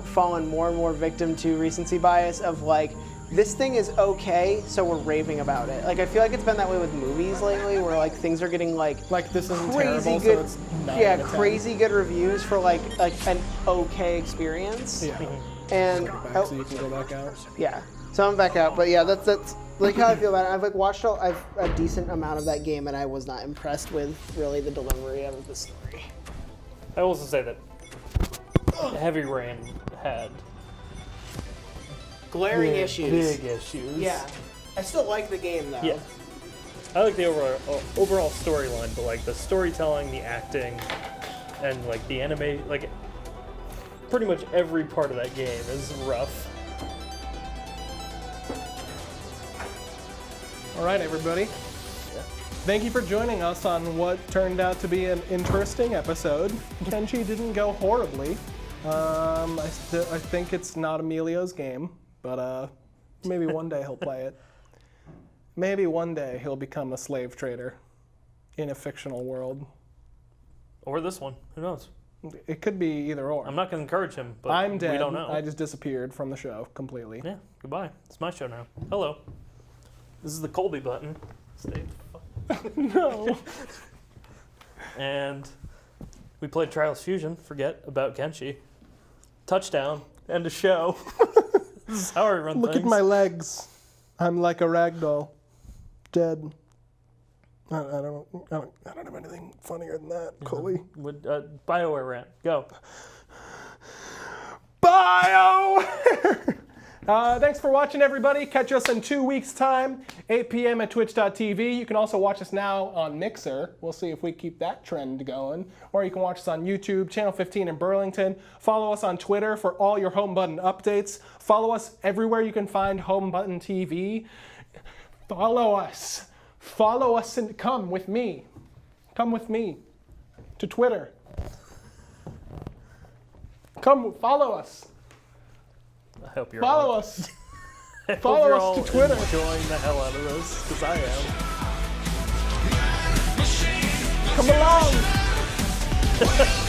fallen more and more victim to recency bias of like, this thing is okay, so we're raving about it. Like I feel like it's been that way with movies lately, where like things are getting like Like this isn't crazy terrible, good, so it's 9 yeah, out of 10. crazy good reviews for like an okay experience. Yeah. And Back so you can go back out. yeah, so I'm back out. But yeah, that's like how I feel about it. I've like watched I've a decent amount of that game, and I was not impressed with really the delivery of the story. I will also say that Heavy Rain had Glaring issues. big issues. Yeah, I still like the game though. Yeah. I like the overall storyline, but like the storytelling, the acting, and like the anime, like pretty much every part of that game is rough. All right, everybody. Thank you for joining us on what turned out to be an interesting episode. Kenshi didn't go horribly. I think it's not Emilio's game, but maybe one day he'll play it. Maybe one day he'll become a slave trader in a fictional world. Or this one, who knows? It could be either or. I'm not going to encourage him, but I'm dead. we don't know. I just disappeared from the show completely. Yeah, goodbye. It's my show now. Hello. This is the Colby button. Stay the fuck No. And we played Trials Fusion. Forget about Kenshi. Touchdown. End of show. This is how I run Look things. at my legs. I'm like a ragdoll. Dead. I don't have anything funnier than that, Coley. BioWare rant. Go. Bio! Thanks for watching, everybody. Catch us in 2 weeks' time, 8 p.m. at twitch.tv. You can also watch us now on Mixer. We'll see if we keep that trend going. Or you can watch us on YouTube, Channel 15 in Burlington. Follow us on Twitter for all your Home Button updates. Follow us everywhere you can find Home Button TV. Follow us. Follow us and come with me. Come with me to Twitter. Come follow us. I hope you're Follow all, us. I hope follow you're us all to Twitter. enjoying the hell out of this, because I am. Come along.